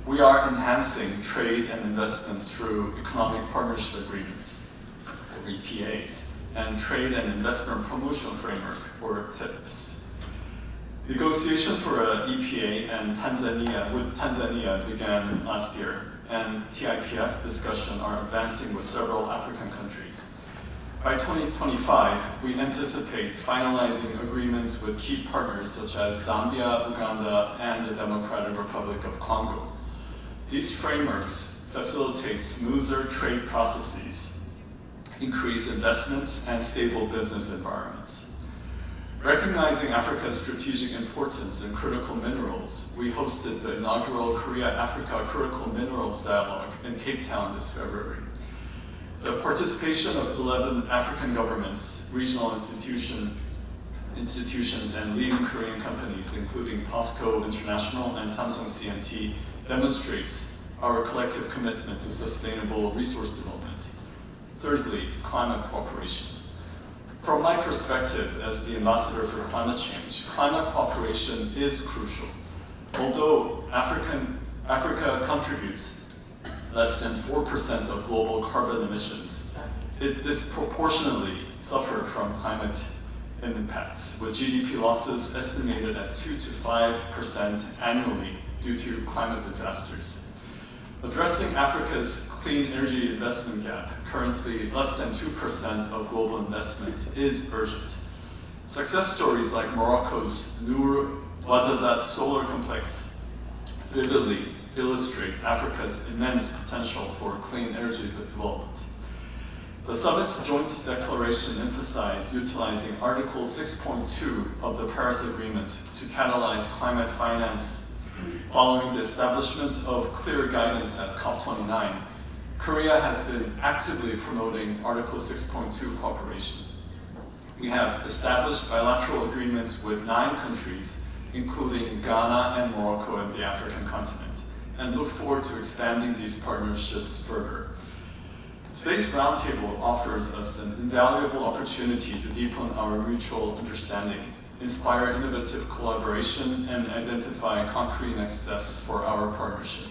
We are enhancing trade and investments through economic partnership agreements, or EPAs, and trade and investment promotion framework, or TIPs. Negotiation for an EPA with Tanzania began last year, and TIPF discussions are advancing with several African countries. By 2025, we anticipate finalizing agreements with key partners such as Zambia, Uganda, and the Democratic Republic of Congo. These frameworks facilitate smoother trade processes, increased investments, and stable business environments. Recognizing Africa's strategic importance in critical minerals, we hosted the inaugural Korea-Africa Critical Minerals Dialogue in Cape Town this February. The participation of 11 African governments, regional institutions, and leading Korean companies, including POSCO International and Samsung C&T, demonstrates our collective commitment to sustainable resource development. Thirdly, climate cooperation. From my perspective as the ambassador for climate change, climate cooperation is crucial. Although Africa contributes less than 4% of global carbon emissions, it disproportionately suffers from climate impacts, with GDP losses estimated at 2 to 5% annually due to climate disasters. Addressing Africa's clean energy investment gap, currently less than 2% of global investment, is urgent. Success stories like Morocco's Noor Ouarzazate solar complex vividly illustrate Africa's immense potential for clean energy development. The summit's joint declaration emphasized utilizing Article 6.2 of the Paris Agreement to catalyze climate finance. Following the establishment of clear guidance at COP29, Korea has been actively promoting Article 6.2 cooperation. We have established bilateral agreements with 9 countries, including Ghana and Morocco and the African continent, and look forward to expanding these partnerships further. Today's roundtable offers us an invaluable opportunity to deepen our mutual understanding, inspire innovative collaboration, and identify concrete next steps for our partnership.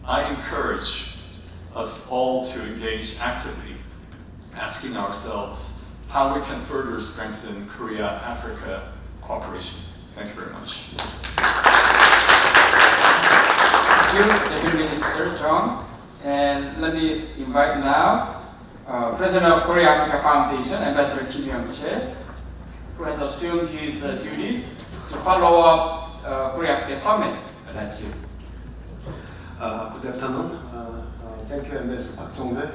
I encourage us all to engage actively, asking ourselves how we can further strengthen Korea-Africa cooperation. Thank you very much.
Thank you, Deputy Minister John. And let me invite now President of Korea-Africa Foundation, Ambassador Kim Young-chae, who has assumed his duties to follow up Korea-Africa Summit last year.
Good afternoon. Thank you, Ambassador Park Jong-dae.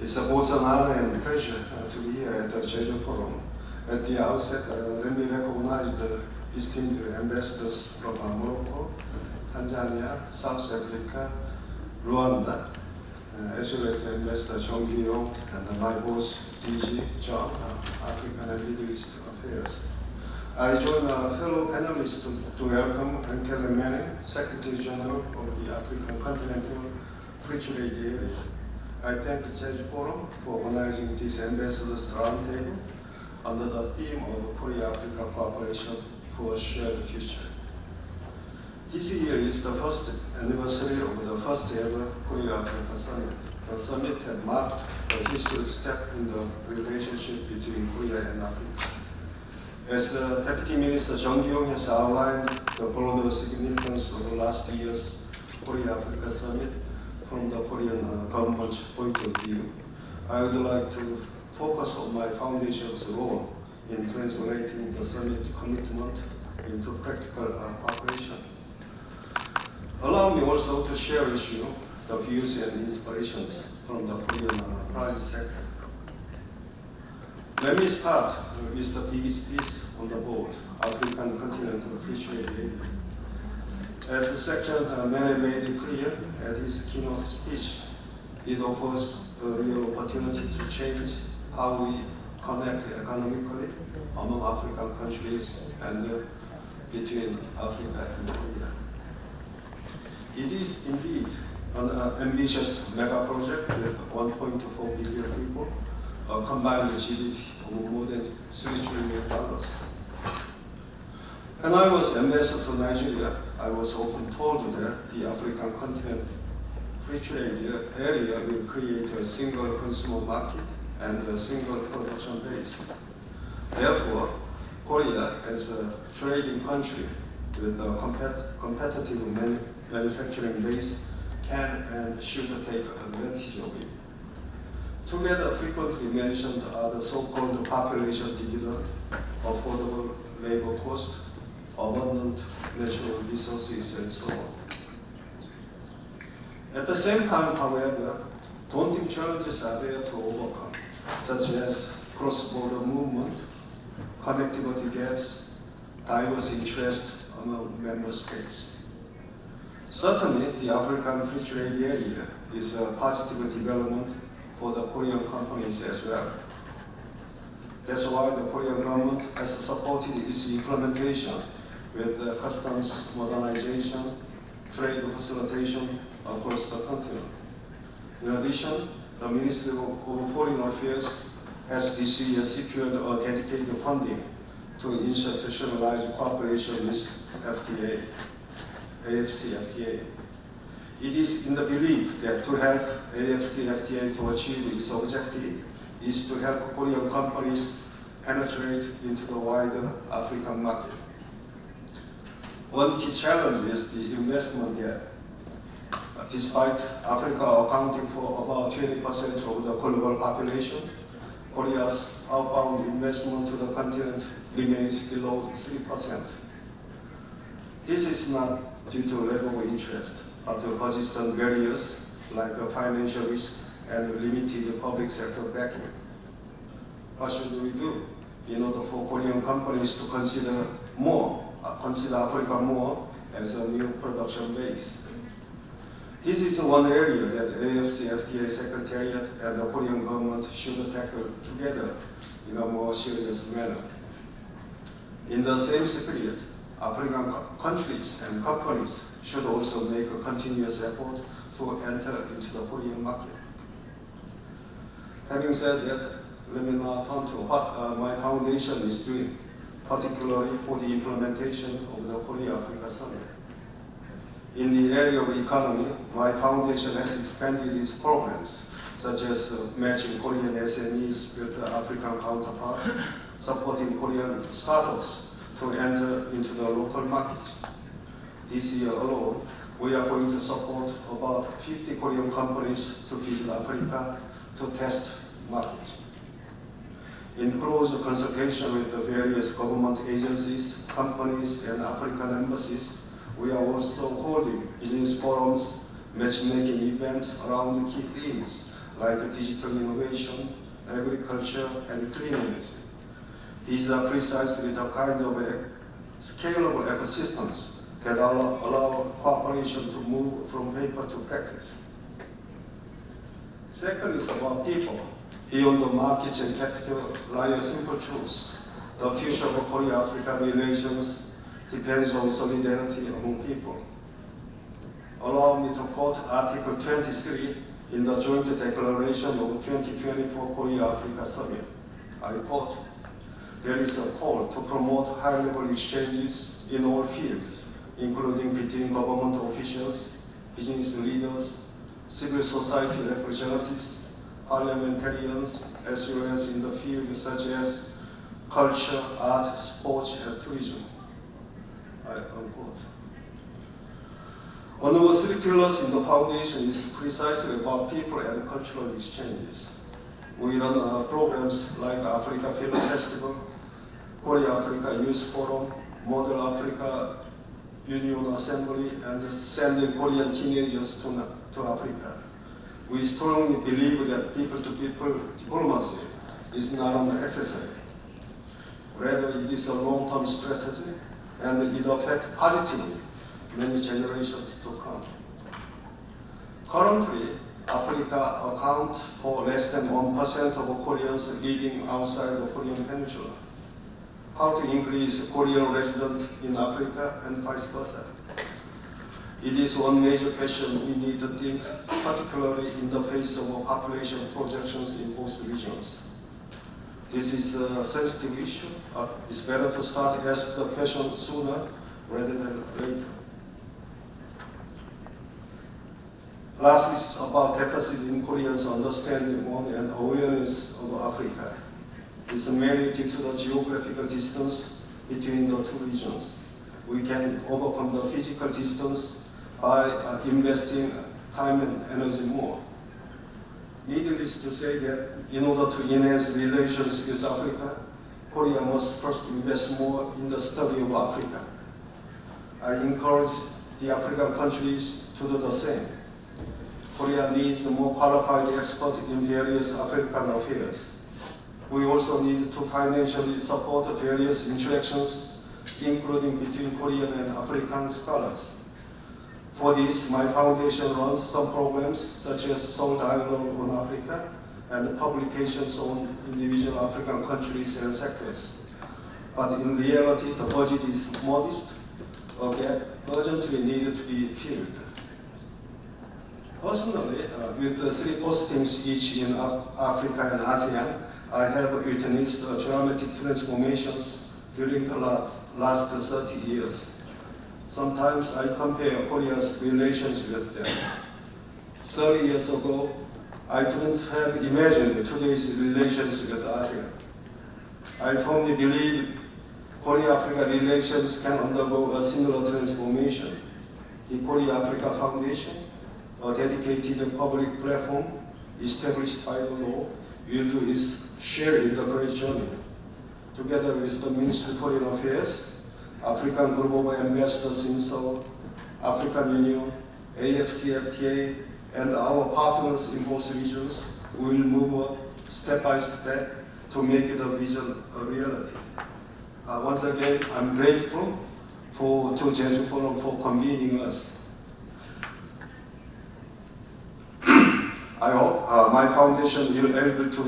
It's both an honor and pleasure to be here at the Jeju Forum. At the outset, let me recognize the esteemed ambassadors from Morocco, Tanzania, South Africa, Rwanda, as well as Ambassador Jong Gi-yong and my boss, DG John, African and Middle East Affairs. I join fellow panelists to welcome Nkele Mene, Secretary General of the African Continental Free Trade Area. I thank the Jeju Forum for organizing this Ambassadors Roundtable under the theme of Korea-Africa Cooperation for a Shared Future. This year is the first anniversary of the first ever Korea-Africa Summit. The summit had marked a historic step in the relationship between Korea and Africa. As the Deputy Minister Jong Gi-yong has outlined the broader significance of last year's Korea-Africa Summit from the Korean government's point of view, I would like to focus on my foundation's role in translating the summit commitment into practical cooperation. Allow me also to share with you the views and inspirations from the Korean private sector. Let me start with the biggest piece on the board, African Continental Free Trade Area. As the section made it clear at his keynote speech, it offers a real opportunity to change how we connect economically among African countries and between Africa and Korea. It is indeed an ambitious mega project with 1.4 billion people, a combined GDP of more than $3 trillion. When I was ambassador to Nigeria, I was often told that the African continent free trade area will create a single consumer market and a single production base. Therefore, Korea, as a trading country with a competitive manufacturing base, can and should take advantage of it. Together, frequently mentioned are the so-called population dividend, affordable labor cost, abundant natural resources, and so on. At the same time, however, daunting challenges are there to overcome, such as cross-border movement, connectivity gaps, diverse interests among member states. Certainly, the African Free Trade Area is a positive development for the Korean companies as well. That's why the Korean government has supported its implementation with the customs modernization, trade facilitation across the continent. In addition, the Ministry of Foreign Affairs has this year secured a dedicated funding to institutionalize cooperation with FTA, AfCFTA. It is in the belief that to help AfCFTA to achieve its objective is to help Korean companies penetrate into the wider African market. One key challenge is the investment gap. Despite Africa accounting for about 20% of the global population, Korea's outbound investment to the continent remains below 3%. This is not due to lack of interest, but to persistent barriers like financial risk and limited public sector backing. What should we do in order for Korean companies to consider Africa more as a new production base? This is one area that AfCFTA Secretariat and the Korean government should tackle together in a more serious manner. In the same spirit, African countries and companies should also make a continuous effort to enter into the Korean market. Having said that, let me now turn to what my foundation is doing, particularly for the implementation of the Korea-Africa Summit. In the area of economy, my foundation has expanded its programs, such as matching Korean SMEs with the African counterpart, supporting Korean startups to enter into the local markets. This year alone, we are going to support about 50 Korean companies to visit Africa to test markets. In close consultation with the various government agencies, companies, and African embassies, we are also holding business forums, matchmaking events around key themes like digital innovation, agriculture, and clean energy. These are precisely the kind of scalable ecosystems that allow cooperation to move from paper to practice. Second is about people. Beyond the markets and capital lie a simple truth. The future of Korea-Africa relations depends on solidarity among people. Allow me to quote Article 23 in the Joint Declaration of 2024 Korea-Africa Summit. I quote, "There is a call to promote high-level exchanges in all fields, including between government officials, business leaders, civil society representatives, parliamentarians, as well as in the fields such as culture, art, sports, and tourism." Unquote. One of the three pillars in the foundation is precisely about people and cultural exchanges. We run programs like Africa Film Festival, Korea-Africa Youth Forum, Model Africa Union Assembly, and sending Korean teenagers to Africa. We strongly believe that people-to-people diplomacy is not an exercise. Rather, it is a long-term strategy, and it affects positively many generations to come. Currently, Africa accounts for less than 1% of Koreans living outside the Korean Peninsula. How to increase Korean residents in Africa and vice versa? It is one major question we need to think, particularly in the face of population projections in both regions. This is a sensitive issue, but it's better to start asking the question sooner rather than later. Last is about deficit in Koreans' understanding on and awareness of Africa. It's mainly due to the geographical distance between the two regions. We can overcome the physical distance by investing time and energy more. Needless to say that in order to enhance relations with Africa, Korea must first invest more in the study of Africa. I encourage the African countries to do the same. Korea needs more qualified experts in various African affairs. We also need to financially support various interactions, including between Korean and African scholars. For this, my foundation runs some programs such as Seoul Dialogue on Africa and publications on individual African countries and sectors. But in reality, the budget is modest, a gap urgently needed to be filled. Personally, with the three postings each in Africa and ASEAN, I have witnessed dramatic transformations during the last 30 years. Sometimes I compare Korea's relations with them. 30 years ago, I couldn't have imagined today's relations with ASEAN. I firmly believe Korea-Africa relations can undergo a similar transformation. The Korea-Africa Foundation, a dedicated public platform established by the law, will do its share in the great journey. Together with the Ministry of Foreign Affairs, African Global Ambassadors in Seoul, African Union, AfCFTA, and our partners in both regions, we will move step by step to make the vision a reality. Once again, I'm grateful to Jeju Forum for convening us. I hope my foundation will be able to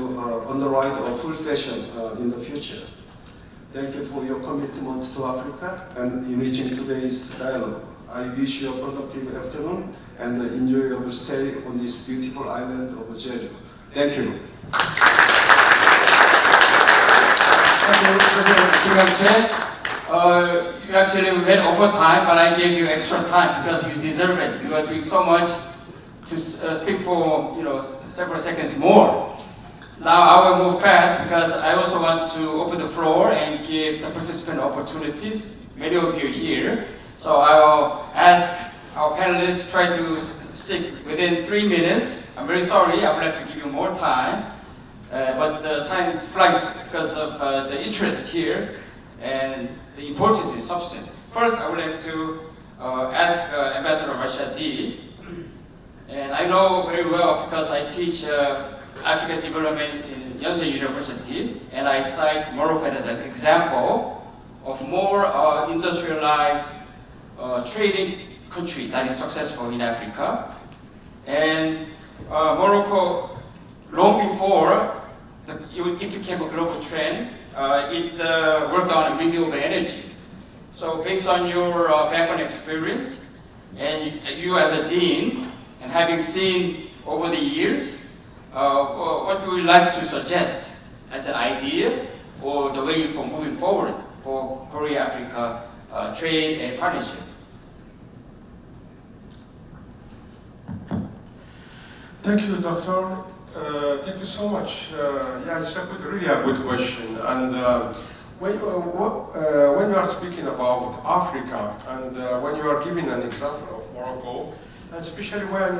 underwrite a full session in the future. Thank you for your commitment to Africa and enriching today's dialogue. I wish you a productive afternoon and an enjoyable stay on this beautiful island of Jeju. Thank you.
Thank you, Professor Kim. You actually went over time, but I gave you extra time because you deserve it. You are doing so much to speak for several seconds more. Now I will move fast because I also want to open the floor and give the participant opportunity. Many of you here, so I will ask our panelists try to stick within 3 minutes. I'm very sorry, I would like to give you more time, but the time flies because of the interest here and the importance in substance. First, I would like to ask Ambassador Rashadi. And I know very well because I teach African development in Yonsei University, and I cite Morocco as an example of more industrialized trading country that is successful in Africa. And Morocco, long before it became a global trend, it worked on renewable energy. So based on your background experience, and you as a dean, and having seen over the years, what would you like to suggest as an idea or the way for moving forward for Korea-Africa trade and partnership?
Thank you, Doctor. Thank you so much. Yeah, it's really a good question. And when you are speaking about Africa, and when you are giving an example of Morocco, and especially when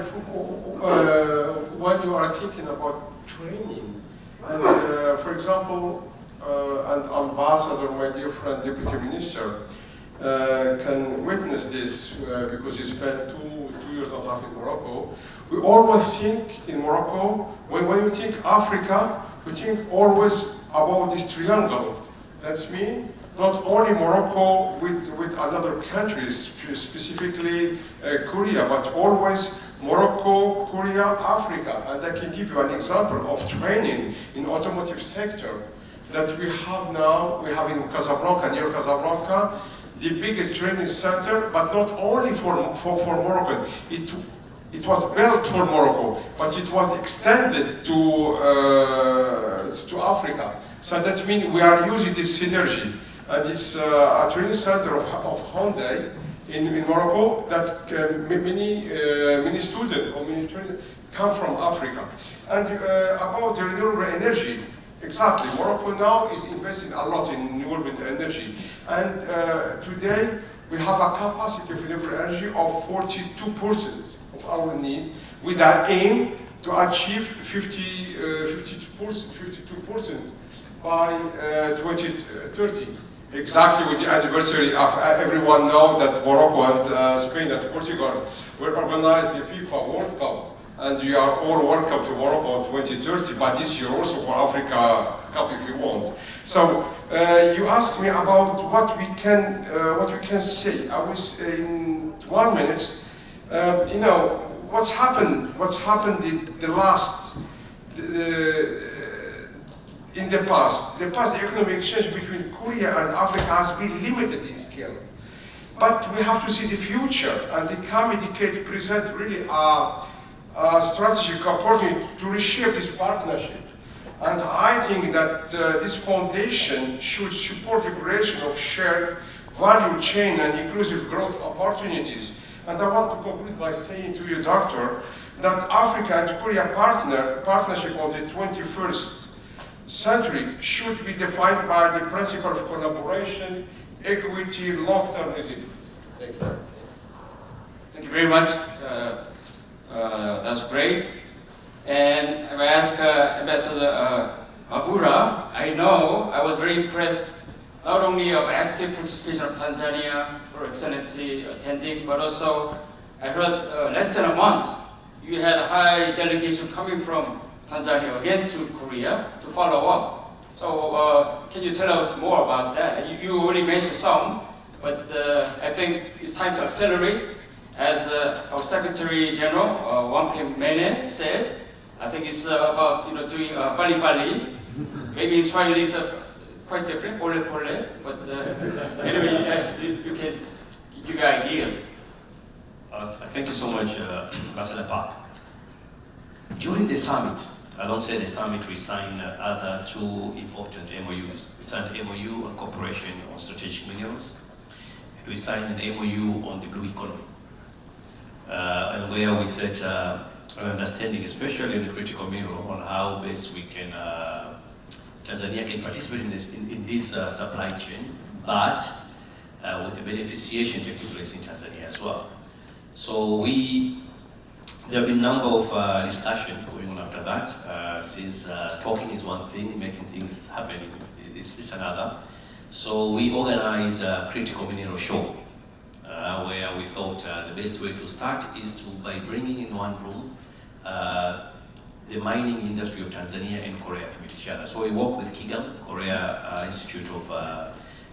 you are thinking about training, and for example, an ambassador, my dear friend, deputy minister, can witness this because he spent two years and a half in Morocco. We always think in Morocco, when you think Africa, we think always about this triangle. That's mean not only Morocco with other countries, specifically Korea, but always Morocco, Korea, Africa. And I can give you an example of training in automotive sector that we have now. We have in Casablanca, near Casablanca, the biggest training center, but not only for Morocco. It was built for Morocco, but it was extended to Africa. So that means we are using this synergy. And it's a training center of Hyundai in Morocco that many students or many trainers come from Africa. And about the renewable energy, exactly, Morocco now is investing a lot in renewable energy. And today we have a capacity of renewable energy of 42% of our need, with an aim to achieve 52% by 2030. Exactly with the anniversary of everyone know that Morocco and Spain and Portugal will organize the FIFA World Cup, and you are all welcome to Morocco in 2030, but this year also for Africa Cup if you want. So you asked me about what we can say. I was in 1 minute. You know what's happened in the past. The economic exchange between Korea and Africa has been limited in scale. But we have to see the future, and the committee present really a strategic opportunity to reshape this partnership. And I think that this foundation should support the creation of shared value chain and inclusive growth opportunities. And I want to conclude by saying to you, Doctor, that Africa and Korea partnership of the 21st century should be defined by the principle of collaboration, equity, long-term resilience. Thank you.
Thank you very much. That's great. And I ask Ambassador Mavura, I know I was very impressed not only of active participation of Tanzania, Her Excellency attending, but also I heard less than a month you had a high delegation coming from Tanzania again to Korea to follow up. So can you tell us more about that? You already mentioned some, but I think it's time to accelerate. As our Secretary General, Wang Mene said, I think it's about doing pali pali. Maybe in Swahili it's quite different, pole pole. But anyway, you can give your ideas.
Thank you so much, Ambassador Park. During the summit, alongside the summit, we signed other two important MOUs. We signed an MOU on cooperation on strategic minerals, and we signed an MOU on the blue economy. And where we set an understanding, especially in the critical mineral, on how best we can, Tanzania can participate in this supply chain, but with the beneficiation taking place in Tanzania as well. So there have been a number of discussions going on after that, since talking is one thing, making things happen is another. So we organized a critical mineral show where we thought the best way to start is by bringing in one room the mining industry of Tanzania and Korea to meet each other. So we work with KIGAM, Korea Institute of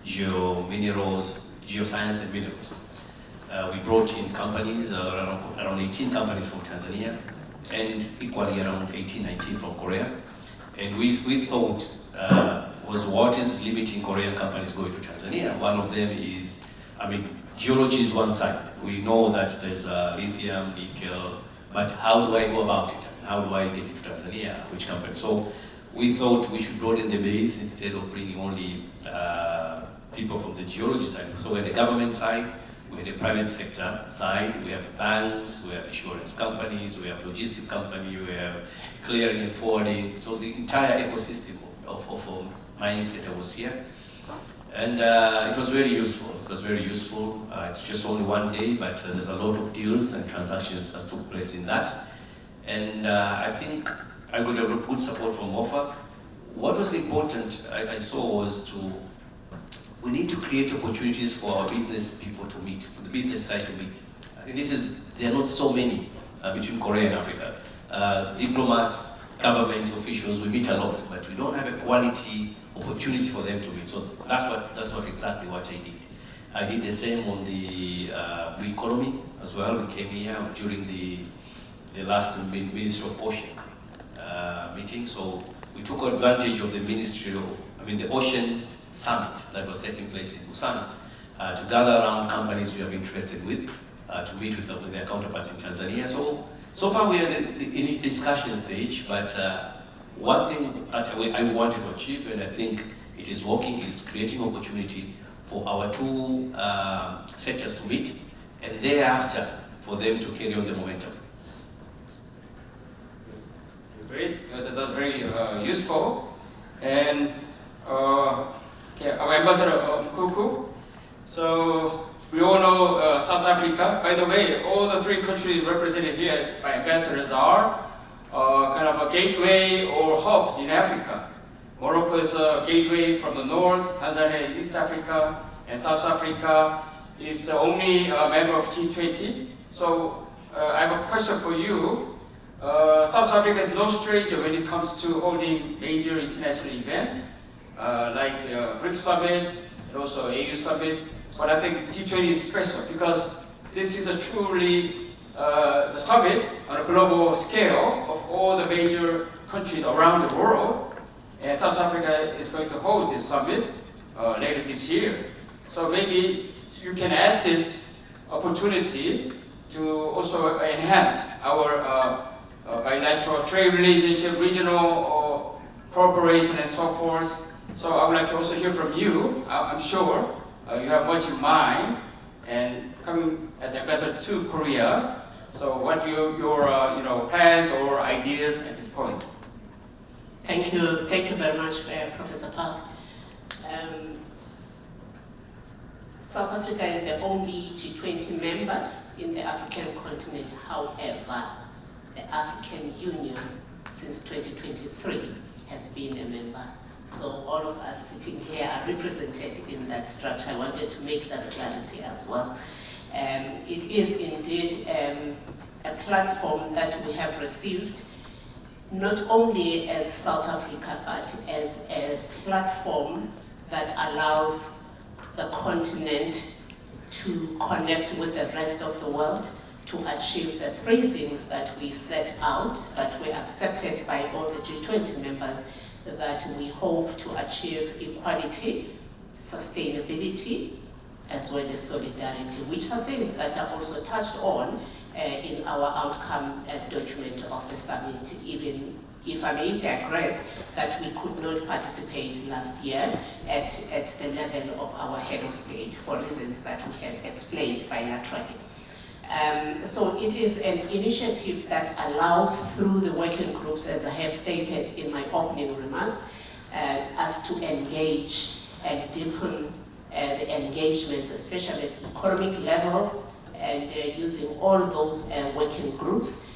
Geominerals, Geoscience and Minerals. We brought in companies, around 18 companies from Tanzania, and equally around 18, 19 from Korea. And we thought was what is limiting Korean companies going to Tanzania. One of them is, geology is one side. We know that there's lithium, nickel, but how do I go about it? How do I get into Tanzania? Which company? So we thought we should broaden the base instead of bringing only people from the geology side. So we had the government side, we had the private sector side, we have banks, we have insurance companies, we have logistic company, we have clearing and forwarding. So the entire ecosystem of mining sector was here. And it was very useful. It was very useful. It's just only one day, but there's a lot of deals and transactions that took place in that. And I think I got a good support from OFA. What was important, I saw, was we need to create opportunities for our business people to meet, for the business side to meet. I think there are not so many between Korea and Africa. Diplomats, government officials, we meet a lot, but we don't have a quality opportunity for them to meet. So that's exactly what I did. I did the same on the blue economy as well. We came here during the last Ministry of Ocean meeting. So we took advantage of the the Ocean Summit that was taking place in Busan to gather around companies we are interested with, to meet with their counterparts in Tanzania. So far we are in the discussion stage, but one thing that I wanted to achieve, and I think it is working, is creating opportunity for our two sectors to meet, and thereafter for them to carry on the momentum.
Great, that was very useful. And okay, our ambassador Kuku. So we all know South Africa. By the way, all the three countries represented here by ambassadors are kind of a gateway or hubs in Africa. Morocco is a gateway from the north, Tanzania, East Africa, and South Africa is the only member of G20. So I have a question for you. South Africa is no stranger when it comes to holding major international events like BRICS Summit and also AU Summit. But I think G20 is special because this is a truly the summit on a global scale of all the major countries around the world. And South Africa is going to hold this summit later this year. So maybe you can add this opportunity to also enhance our bilateral trade relationship, regional cooperation, and so forth. So I would like to also hear from you. I'm sure you have much in mind, and coming as ambassador to Korea. So what your plans or ideas at this point?
Thank you very much, Professor Park. South Africa is the only G20 member in the African continent. However, the African Union since 2023 has been a member. So all of us sitting here are represented in that structure. I wanted to make that clarity as well. It is indeed a platform that we have received not only as South Africa, but as a platform that allows the continent to connect with the rest of the world, to achieve the three things that we set out, that were accepted by all the G20 members, that we hope to achieve equality, sustainability, as well as solidarity, which are things that are also touched on in our outcome document of the summit, even if I may digress, that we could not participate last year at the level of our head of state for reasons that we have explained bilaterally. So it is an initiative that allows, through the working groups, as I have stated in my opening remarks, us to engage and deepen the engagements, especially at the economic level, and using all those working groups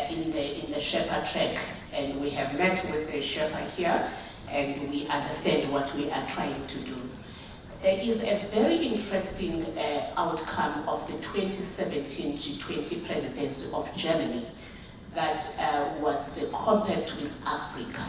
in the Sherpa track. And we have met with the Sherpa here, and we understand what we are trying to do. there is a very interesting outcome of the 2017 G20 presidency of Germany that was the compact with Africa.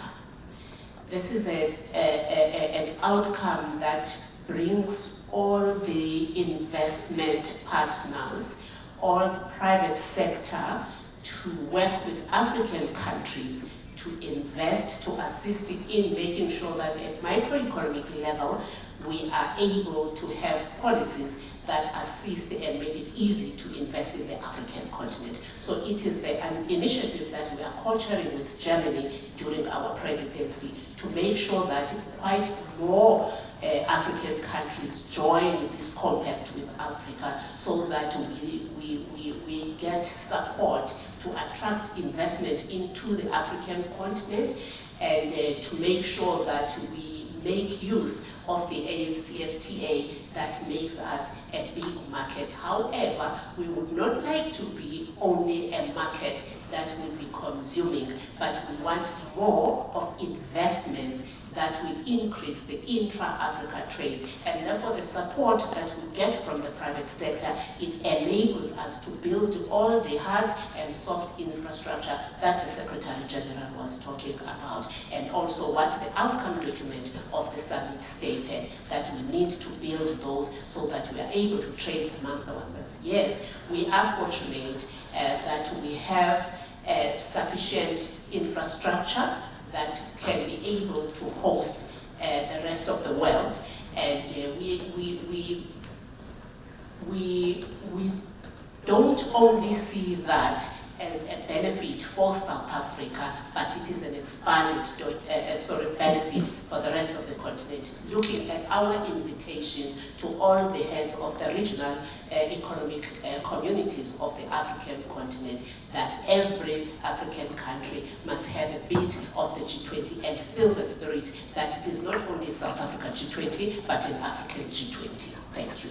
This is an outcome that brings all the investment partners, all the private sector to work with African countries to invest, to assist in making sure that at microeconomic level, we are able to have policies that assist and make it easy to invest in the African continent. So it is an initiative that we are co-chairing with Germany during our presidency to make sure that quite more African countries join this compact with Africa so that we get support to attract investment into the African continent and to make sure that we make use of the AfCFTA that makes us a big market. However, we would not like to be only a market that will be consuming, but we want more of investments that will increase the intra-Africa trade. And therefore the support that we get from the private sector, it enables us to build all the hard and soft infrastructure that the Secretary General was talking about. And also what the outcome document of the summit stated, that we need to build those so that we are able to trade amongst ourselves. Yes, we are fortunate that we have sufficient infrastructure that can be able to host the rest of the world, and we don't only see that as a benefit for South Africa, but it is an expanded benefit for the rest of the continent. Looking at our invitations to all the heads of the regional economic communities of the African continent, that every African country must have a bit of the G20 and feel the spirit that it is not only South Africa G20, but an African G20. Thank you.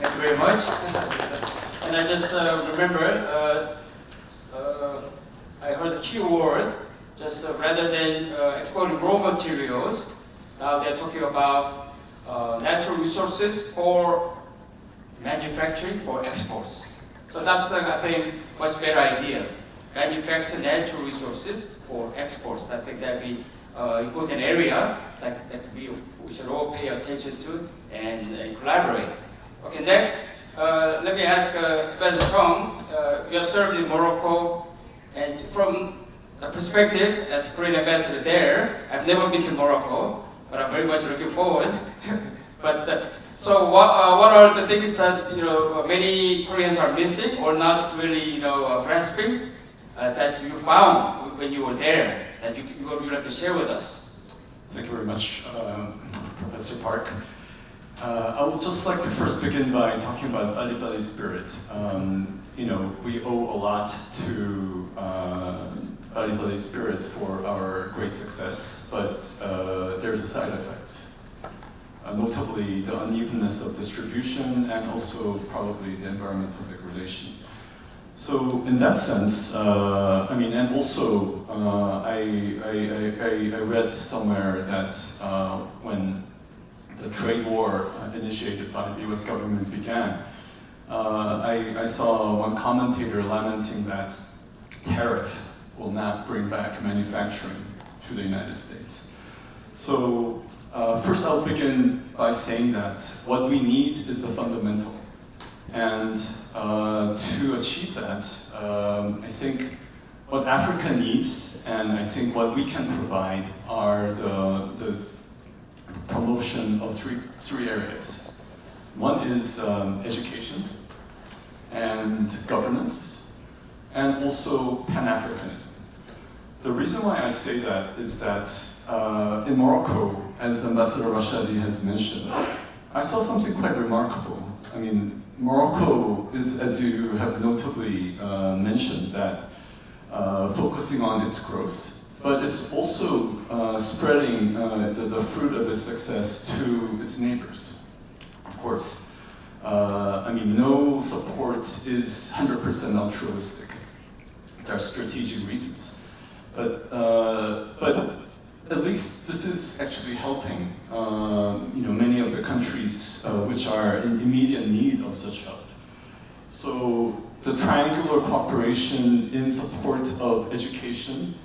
Thank you very much. And I just remember, I heard the key word, just rather than exporting raw materials, now they're talking about natural resources for manufacturing, for exports. So that's, I think, much better idea. Manufacture natural resources for exports. I think that'd be important area that we should all pay attention to and collaborate. Okay, next, let me ask Ben Chong. You have served in Morocco, and from the perspective as Korean ambassador there, I've never been to Morocco, but I'm very much looking forward. But so what are the things that many Koreans are missing or not really grasping that you found when you were there that you would like to share with us?
Thank you very much, Professor Park. I would just like to first begin by talking about Bali spirit. We owe a lot to Bali spirit for our great success, but there's a side effect. Notably the unevenness of distribution and also probably the environmental degradation. So in that sense, and also I read somewhere that when the trade war initiated by the US government began, I saw one commentator lamenting that tariff will not bring back manufacturing to the United States. So first I'll begin by saying that what we need is the fundamental. And to achieve that, I think what Africa needs, and I think what we can provide, are the promotion of three areas. One is education and governance, and also Pan-Africanism. The reason why I say that is that in Morocco, as Ambassador Rashadi has mentioned, I saw something quite remarkable. Morocco is, as you have notably mentioned, that focusing on its growth, but it's also spreading the fruit of its success to its neighbors. Of course, no support is 100% altruistic. There are strategic reasons, but at least this is actually helping many of the countries which are in immediate need of such help. So the triangular cooperation in support of education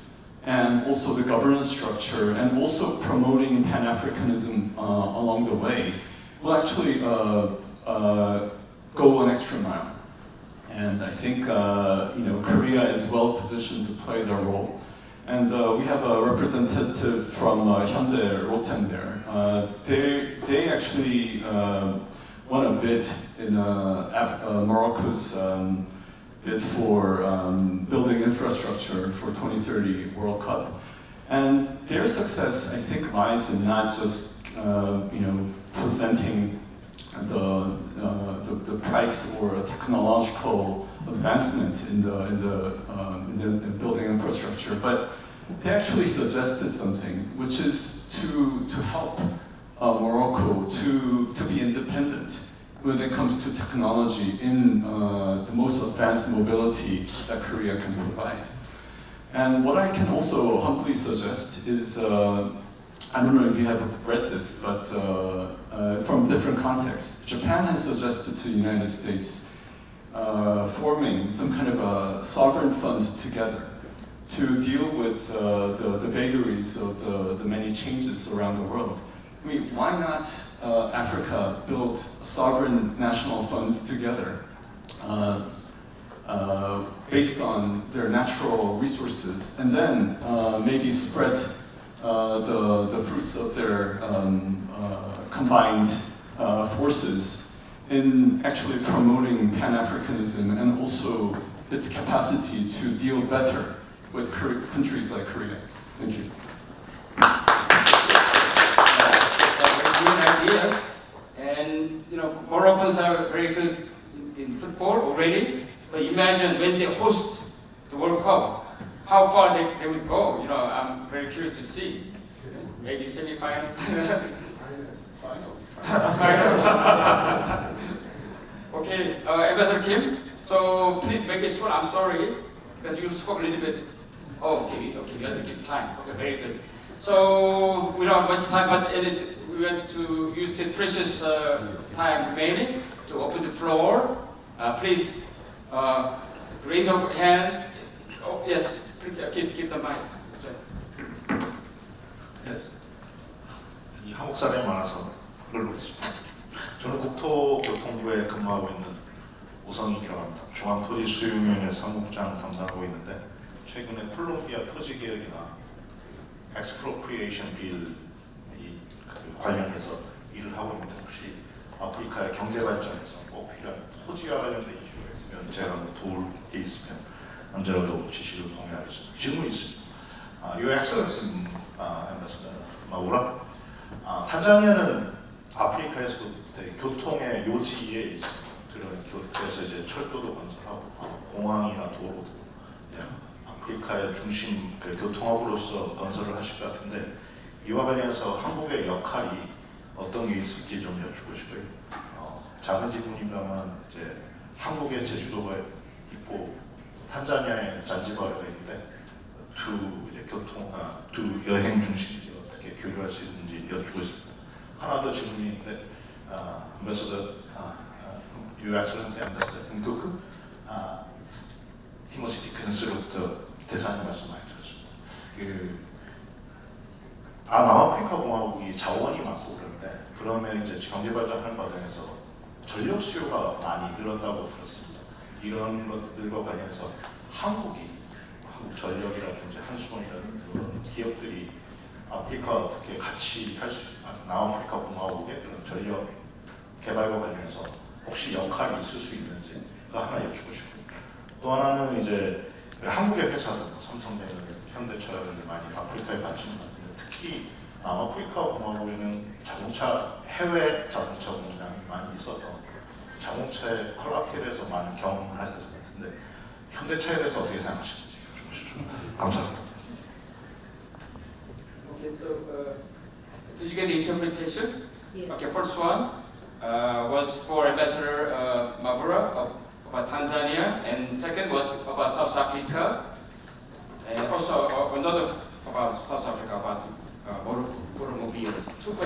and also the governance structure and also promoting Pan-Africanism along the way will actually go an extra mile. And I think Korea is well positioned to play their role. And we have a representative from Hyundai Rotem there. They actually won a bid in Morocco's bid for building infrastructure for 2030 World Cup. And their success, I think, lies in not just presenting the price or a technological advancement in the building infrastructure, but they actually suggested something, which is to help Morocco to be independent when it comes to technology in the most advanced mobility that Korea can provide. And what I can also humbly suggest is, I don't know if you have read this, but from different contexts, Japan has suggested to the United States forming some kind of a sovereign fund together to deal with the vagaries of the many changes around the world. I mean, why not Africa build sovereign national funds together based on their natural resources, and then maybe spread the fruits of their combined forces in actually promoting Pan-Africanism and also its capacity to deal better with countries like Korea. Thank you.
Good idea. And Moroccans are very good in football already. But imagine when they host the World Cup, how far they would go. I'm very curious to see. Maybe semi-finals. Finals. Okay, Ambassador Kim. So please make it short. I'm sorry because you spoke a little bit. Oh, okay. You have to give time. Okay, very good. So we don't have much time, but we want to use this precious time remaining to open the floor. Please raise your hands. Oh, yes, give the mic.
이 한국 사람이 많아서 불러보겠습니다. 저는 국토교통부에 근무하고 있는 오성익이라고 합니다. 중앙토지수용위원회 사무총장 담당하고 있는데 최근에 콜롬비아 토지개혁이나 expropriation bill 관련해서 일을 하고 있는데 혹시 아프리카의 경제 발전에서 꼭 필요한 토지와 관련된 이슈가 있으면 제가 도울 게 있으면 언제라도 지시를 공유하겠습니다. 질문 있습니다. Your Excellency, Ambassador Maura, 탄자니아는 아프리카에서도 교통의 요지에 있습니다. 그래서 이제 철도도 건설하고 공항이나 도로도 아프리카의 중심 교통업으로서 건설을 하실 것 같은데 이와 관련해서 한국의 역할이 어떤 게 있을지 좀 여쭙고 싶어요. 작은 지분입니다만 이제 한국의 제주도가 있고 탄자니아의 잔지바르가 있는데 두 여행 중심지 어떻게 교류할 수 있는지 여쭙고 싶습니다. 하나 더 질문이 있는데 Ambassador, Your Excellency, Ambassador 은토크, 티모시 디크슨스로부터 대사님 말씀 많이 들었습니다. 남아프리카 공화국이 자원이 많고 그런데 그러면 이제 경제 발전하는 과정에서 전력 수요가 많이 늘었다고 들었습니다. 이런 것들과 관련해서 한국 전력이라든지 한수원이라든지 그런 기업들이 아프리카 어떻게 같이 남아프리카 공화국의 그런 전력 개발과 관련해서 혹시 역할이 있을 수 있는지 그 하나 여쭙고 싶고 또 하나는 이제 한국의 회사들 삼성전자, 현대차라든지 많이 아프리카에 관심을 갖는데 특히 남아프리카 공화국에는 해외 자동차 공장이 많이 있어서 자동차의 퀄리티에 대해서 많은 경험을 하셨을 것 같은데 현대차에 대해서 어떻게 생각하시는지 여쭙고 싶습니다. 감사합니다.
Okay, so did you get the interpretation?
Yes.
Okay, first one was for Ambassador Mavura about Tanzania, and second was about South Africa, and also another about South Africa about Moromobio.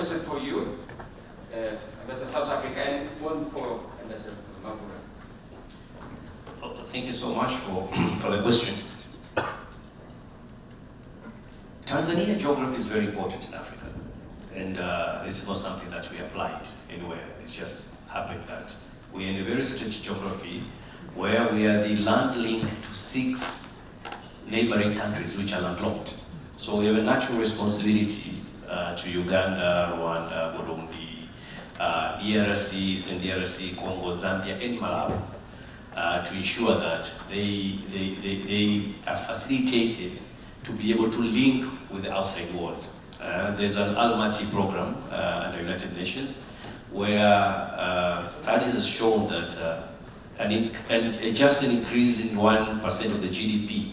question for you, Ambassador South Africa, and one for Ambassador Mavura.
Thank you so much for the question. Tanzania geography is very important in Africa, and this is not something that we applied anywhere. It just happened that we are in a very strategic geography where we are the land link to 6 neighboring countries which are landlocked. So we have a natural responsibility to Uganda, Rwanda, Burundi, DRC, Eastern DRC, Congo, Zambia, and Malawi, to ensure that they are facilitated to be able to link with the outside world. There's an Almaty program under United Nations where studies have shown that just an increase in 1% of the GDP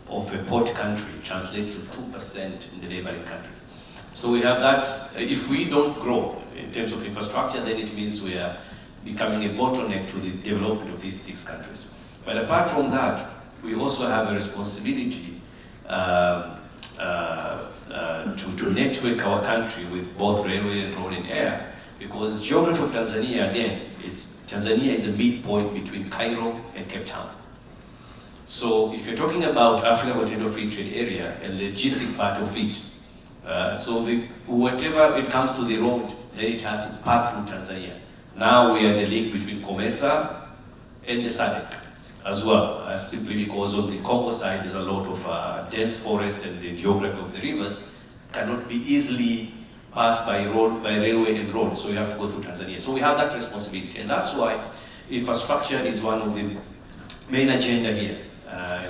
of a port country translates to 2% in the neighboring countries. So we have that. If we don't grow in terms of infrastructure, then it means we are becoming a bottleneck to the development of these 6 countries. But apart from that, we also have a responsibility to network our country with both railway and road and air, because the geography of Tanzania, again, Tanzania is a midpoint between Cairo and Cape Town. So if you're talking about Africa Continental Free Trade Area, a logistic part of it, whatever it comes to the road, then it has to pass through Tanzania. Now we are the link between Comesa and the SADC as well, simply because on the Congo side there's a lot of dense forest, and the geography of the rivers cannot be easily passed by road, by railway and road, so you have to go through Tanzania. So we have that responsibility, and that's why infrastructure is one of the main agenda here.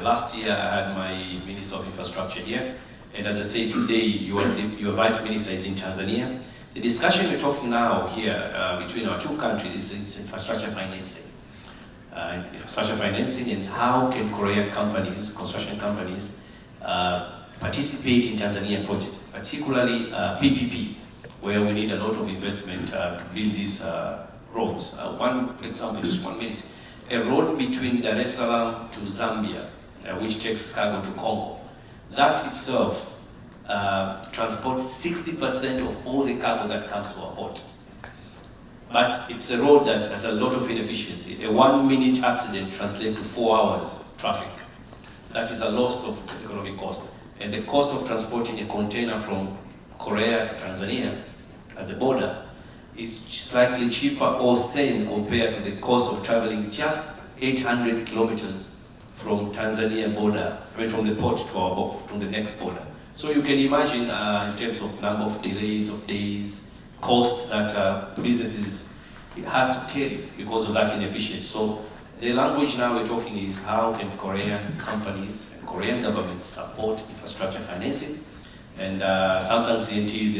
Last year I had my Minister of Infrastructure here, and as I say today, your Vice Minister is in Tanzania. The discussion we're talking now here between our 2 countries is infrastructure financing. Infrastructure financing, and how can Korean companies, construction companies, participate in Tanzanian projects, particularly PPP, where we need a lot of investment to build these roads. One example, just 1 minute. A road between Dar es Salaam to Zambia, which takes cargo to Congo. That itself transports 60% of all the cargo that comes to our port. But it's a road that has a lot of inefficiency. A 1-minute accident translates to 4 hours traffic. That is a loss of economic cost. And the cost of transporting a container from Korea to Tanzania at the border is slightly cheaper or same compared to the cost of traveling just 800 kilometers from Tanzania border, from the port to our from the next border. So you can imagine in terms of number of delays of days, costs that businesses has to carry because of that inefficiency. So the language now we're talking is how can Korean companies and Korean governments support infrastructure financing, and Samsung C&T is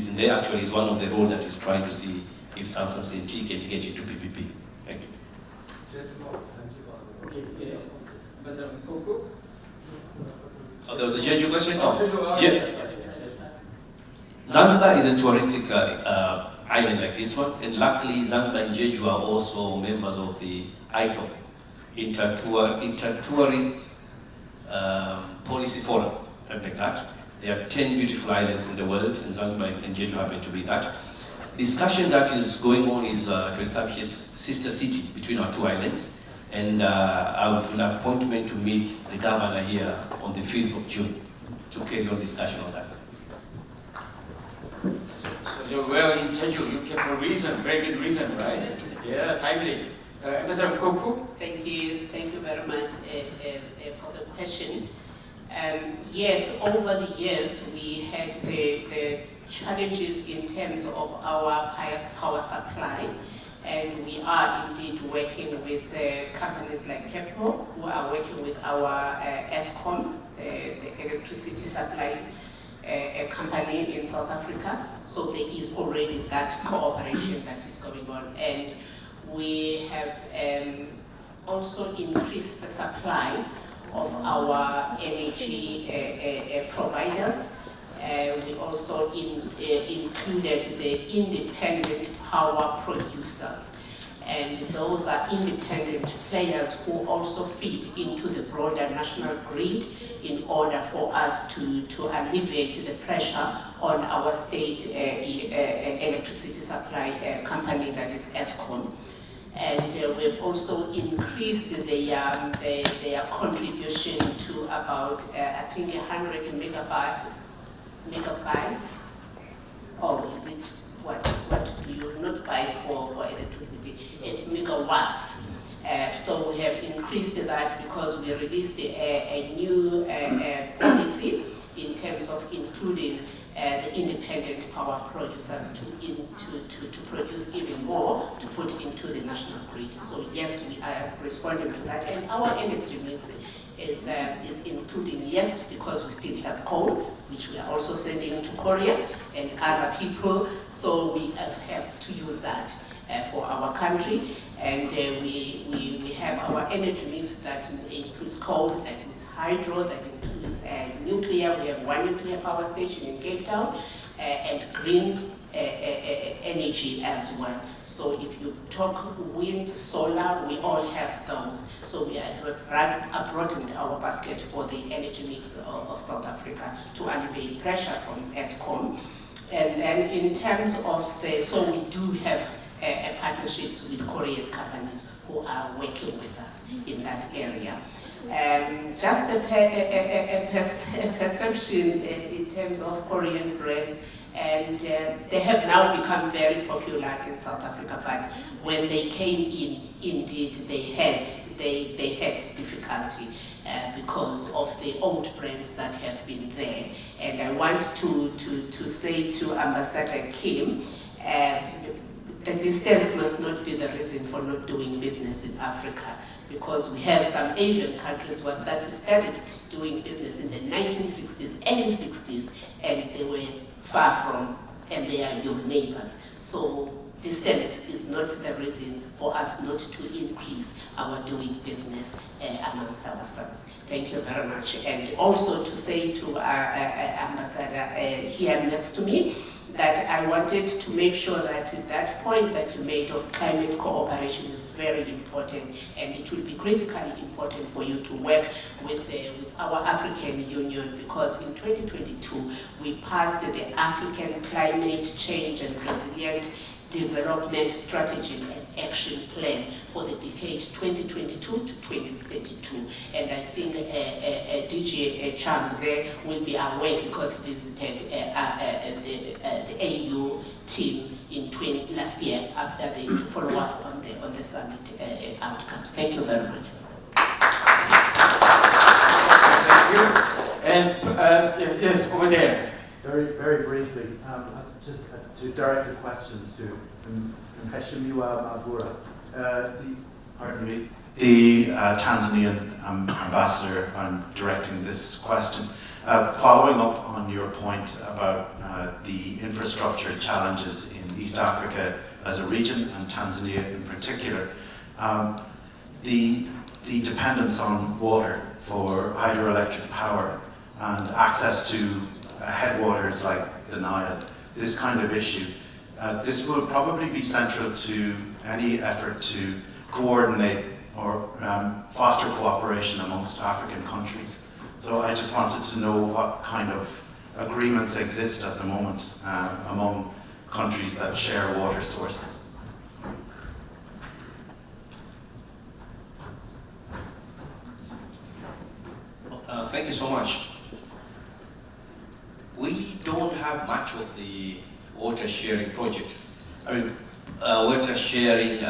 in there, actually is one of the roles that is trying to see if Samsung C&T can engage into PPP. Thank you.
Okay, yeah.
Oh, there was a Jeju question? Oh, Zanzibar is a touristic island like this one, and luckily Zanzibar and Jeju are also members of the ITOP, Inter-Tourist Policy Forum, something like that. There are 10 beautiful islands in the world, and Zanzibar and Jeju happen to be that. Discussion that is going on is to establish a sister city between our 2 islands, and I have an appointment to meet the governor here on the 5th of June to carry on discussion on that.
So you're well in Jeju, you came for a reason, very good reason, right? Yeah, timely. Ambassador Koku?
Thank you very much for the question. Yes, over the years we had the challenges in terms of our power supply, and we are indeed working with companies like KEPRO, who are working with our ESCOM, the electricity supply company in South Africa. So there is already that cooperation that is going on, and we have also increased the supply of our energy providers. We also included the independent power producers. and those are independent players who also feed into the broader national grid in order for us to alleviate the pressure on our state electricity supply company, that is ESCOM. And we've also increased their contribution to about, I think, 100 megabytes. Or is it, what do you, not bytes for electricity, it's megawatts. So we have increased that because we released a new policy in terms of including the independent power producers to produce even more to put into the national grid. So yes, we are responding to that, and our energy mix is including, yes, because we still have coal, which we are also sending to Korea and other people, so we have to use that for our country. And we have our energy mix that includes coal, that includes hydro, that includes nuclear. We have one nuclear power station in Cape Town, and green energy as well. So if you talk wind, solar, we all have those. So we have broadened our basket for the energy mix of South Africa to alleviate pressure from ESCOM. And then in terms of so we do have partnerships with Korean companies who are working with us in that area. Just a perception in terms of Korean brands, and they have now become very popular in South Africa, but when they came in, indeed they had difficulty because of the old brands that have been there. And I want to say to Ambassador Kim, the distance must not be the reason for not doing business in Africa, because we have some Asian countries that we started doing business in the 1960s, early 60s, and they were far from, and they are your neighbors. So distance is not the reason for us not to increase our doing business amongst ourselves. Thank you very much. And also to say to Ambassador here next to me, that I wanted to make sure that that point that you made of climate cooperation is very important, and it will be critically important for you to work with our African Union, because in 2022 we passed the African Climate Change and Resilient Development Strategy and Action Plan for the decade 2022 to 2032. And I think DJ Chang there will be aware because he visited the AU team in last year after they follow up on the summit outcomes. Thank you very much.
Thank you. And yes, over there.
Very briefly, just to direct a question to Mheshimiwa Mabura.
The Tanzanian ambassador, I'm directing this question. Following up on your point about the infrastructure challenges in East Africa as a region and Tanzania in particular, the dependence on water for hydroelectric power and access to headwaters like the Nile, this kind of issue, this will probably be central to any effort to coordinate or foster cooperation amongst African countries. So I just wanted to know what kind of agreements exist at the moment among countries that share water sources.
Thank you so much. We don't have much of the water sharing project. I mean, water sharing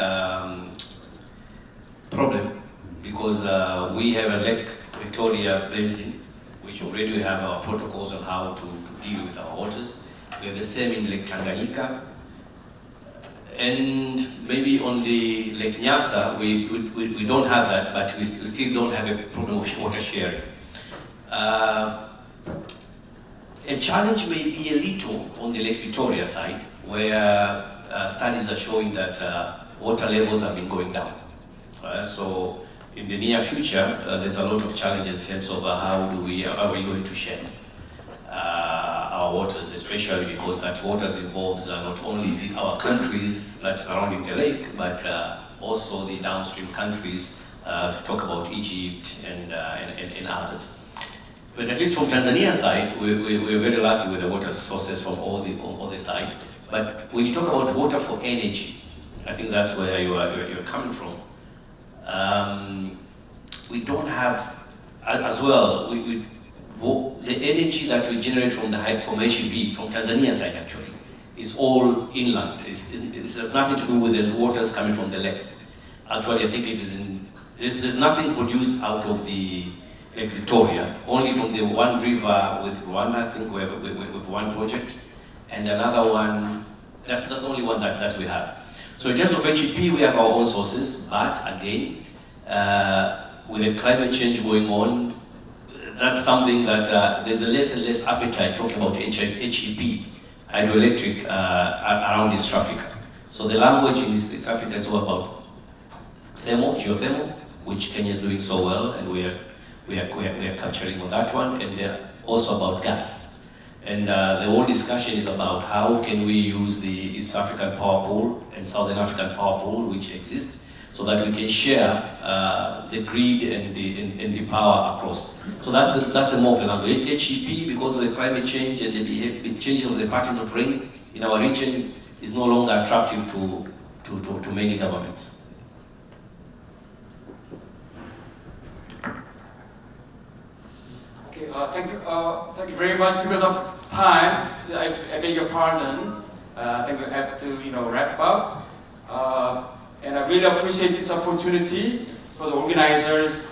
problem, because we have a Lake Victoria basin, which already we have our protocols on how to deal with our waters. We have the same in Lake Tanganyika, and maybe on the Lake Nyasa we don't have that, but we still don't have a problem of water sharing. A challenge may be a little on the Lake Victoria side, where studies are showing that water levels have been going down. So in the near future, there's a lot of challenges in terms of how are we going to share our waters, especially because that waters involves not only our countries that surrounding the lake, but also the downstream countries, talk about Egypt and others. But at least from Tanzania side, we're very lucky with the water sources from all the side. But when you talk about water for energy, I think that's where you're coming from. We don't have, as well, the energy that we generate from HEP, from Tanzania side actually, is all inland. It has nothing to do with the waters coming from the lakes. Actually, I think there's nothing produced out of the Lake Victoria, only from the one river with Rwanda, I think we have with one project, and another one, that's only one that we have. So in terms of HEP, we have our own sources, but again, with the climate change going on, that's something that there's a less and less appetite talking about HEP, hydroelectric, around East Africa. So the language in East Africa is all about geothermal, which Kenya is doing so well, and we are capturing on that one, and also about gas. And the whole discussion is about how can we use the East African power pool and Southern African power pool, which exists, so that we can share the grid and the power across. So that's the more of the language. HEP, because of the climate change and the change of the pattern of rain in our region, is no longer attractive to many governments.
Okay, thank you very much. Because of time, I beg your pardon. I think we have to, wrap up. And I really appreciate this opportunity for the organizers,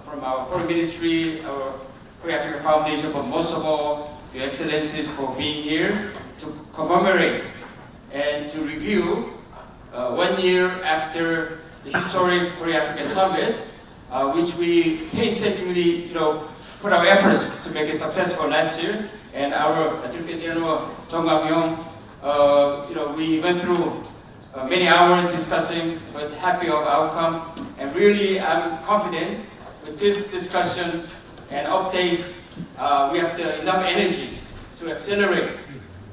from our Foreign Ministry, our Korea Africa Foundation, but most of all, Your Excellencies, for being here to commemorate and to review 1 year after the historic Korea Africa Summit, which we painstakingly, put our efforts to make it successful last year. And our Director General Jong Gang-yong, we went through many hours discussing, but happy of outcome. And really, I'm confident with this discussion and updates, we have enough energy to accelerate,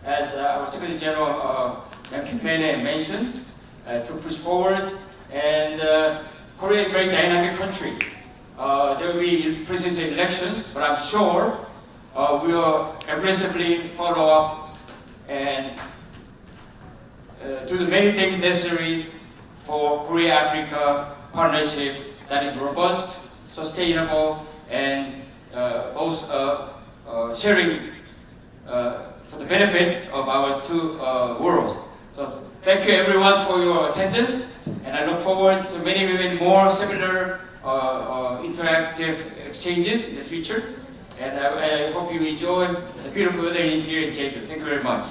as our Secretary General mentioned, to push forward. And Korea is a very dynamic country. There will be presidential elections, but I'm sure we will aggressively follow up and do the many things necessary for Korea-Africa partnership that is robust, sustainable, and both sharing for the benefit of our two worlds. So thank you everyone for your attendance, and I look forward to many more similar interactive exchanges in the future. And I hope you enjoy the beautiful weather here in Jeju. Thank you very much.